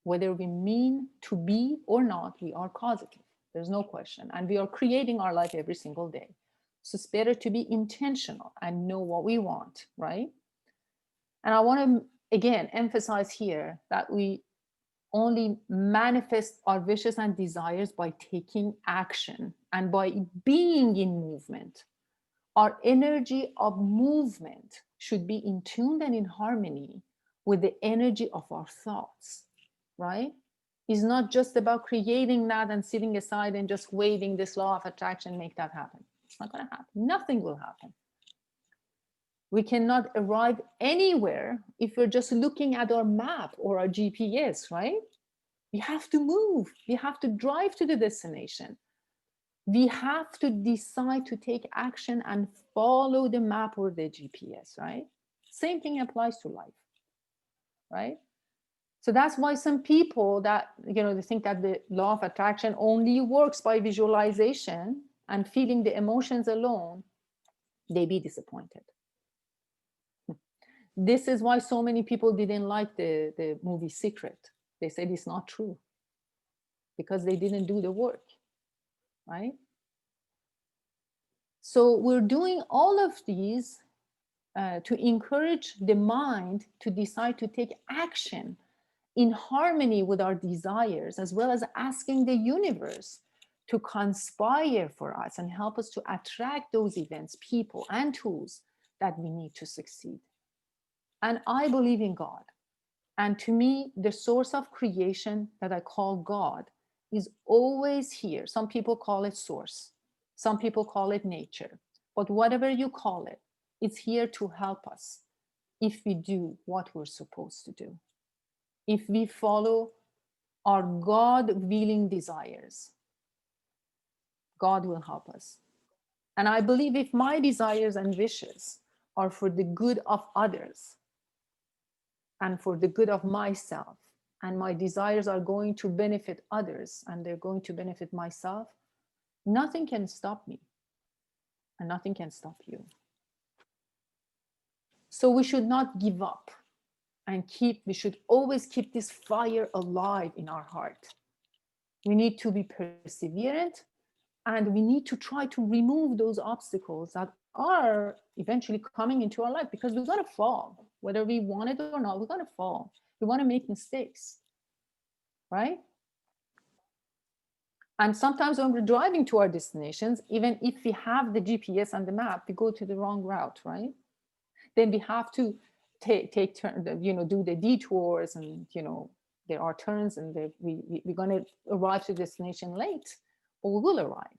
Whether we mean to be or not, we are causative. There's no question. And we are creating our life every single day. So it's better to be intentional and know what we want, right? And I want to, again, emphasize here that we only manifest our wishes and desires by taking action and by being in movement. Our energy of movement should be in tune and in harmony with the energy of our thoughts, right? It's not just about creating that and sitting aside and just waiting this law of attraction, make that happen. It's not going to happen. Nothing will happen. We cannot arrive anywhere if we're just looking at our map or our GPS, right? We have to move. We have to drive to the destination. We have to decide to take action and follow the map or the GPS, right? Same thing applies to life, right? So that's why some people that, they think that the law of attraction only works by visualization and feeling the emotions alone, they be disappointed. This is why so many people didn't like the movie Secret. They said it's not true because they didn't do the work, right? So we're doing all of these to encourage the mind to decide to take action in harmony with our desires, as well as asking the universe to conspire for us and help us to attract those events, people, and tools that we need to succeed. And I believe in God. And to me, the source of creation that I call God is always here. Some people call it source. Some people call it nature. But whatever you call it, it's here to help us if we do what we're supposed to do. If we follow our God-willing desires, God will help us. And I believe if my desires and wishes are for the good of others and for the good of myself, and my desires are going to benefit others and they're going to benefit myself, nothing can stop me and nothing can stop you. So we should not give up and we should always keep this fire alive in our heart. We need to be perseverant and we need to try to remove those obstacles that are eventually coming into our life, because we're going to fall. Whether we want it or not, we're going to fall. We want to make mistakes, right? And sometimes when we're driving to our destinations, even if we have the GPS and the map, we go to the wrong route, right? Then we have to take turn, do the detours, and there are turns, and we're going to arrive to the destination late, but we will arrive.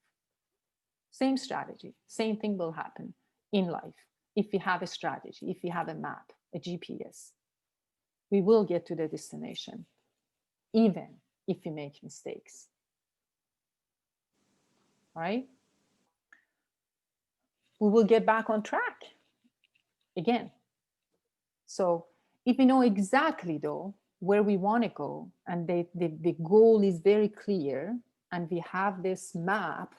Same strategy, same thing will happen in life. If we have a strategy, if we have a map, a GPS, we will get to the destination, even if we make mistakes, right? We will get back on track again. So if we know exactly, though, where we want to go, and the goal is very clear, and we have this map,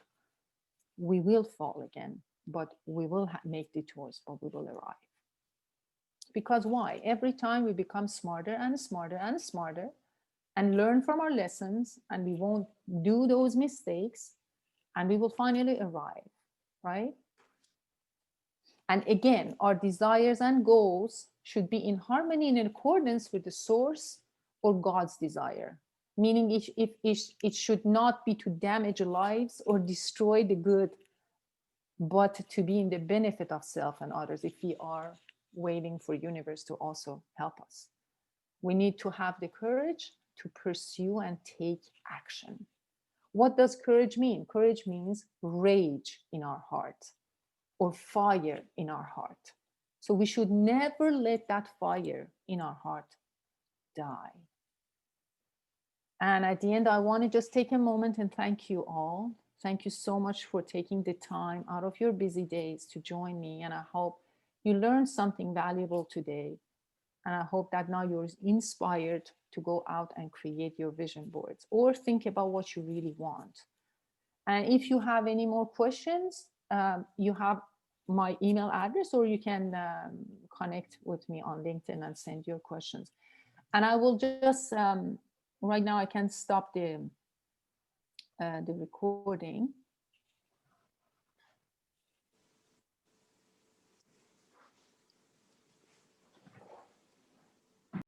we will fall again, but we will make detours, but we will arrive. Because why? Every time we become smarter and smarter and smarter and learn from our lessons, and we won't do those mistakes, and we will finally arrive, right? And again, our desires and goals should be in harmony and in accordance with the source or God's desire. Meaning it should not be to damage lives or destroy the good, but to be in the benefit of self and others if we are waiting for universe to also help us. We need to have the courage to pursue and take action. What does courage mean? Courage means rage in our heart or fire in our heart. So we should never let that fire in our heart die. And at the end, I want to just take a moment and thank you all. Thank you so much for taking the time out of your busy days to join me. And I hope you learned something valuable today. And I hope that now you're inspired to go out and create your vision boards or think about what you really want. And if you have any more questions, you have my email address, or you can connect with me on LinkedIn and send your questions. And I will just, right now I can stop the recording.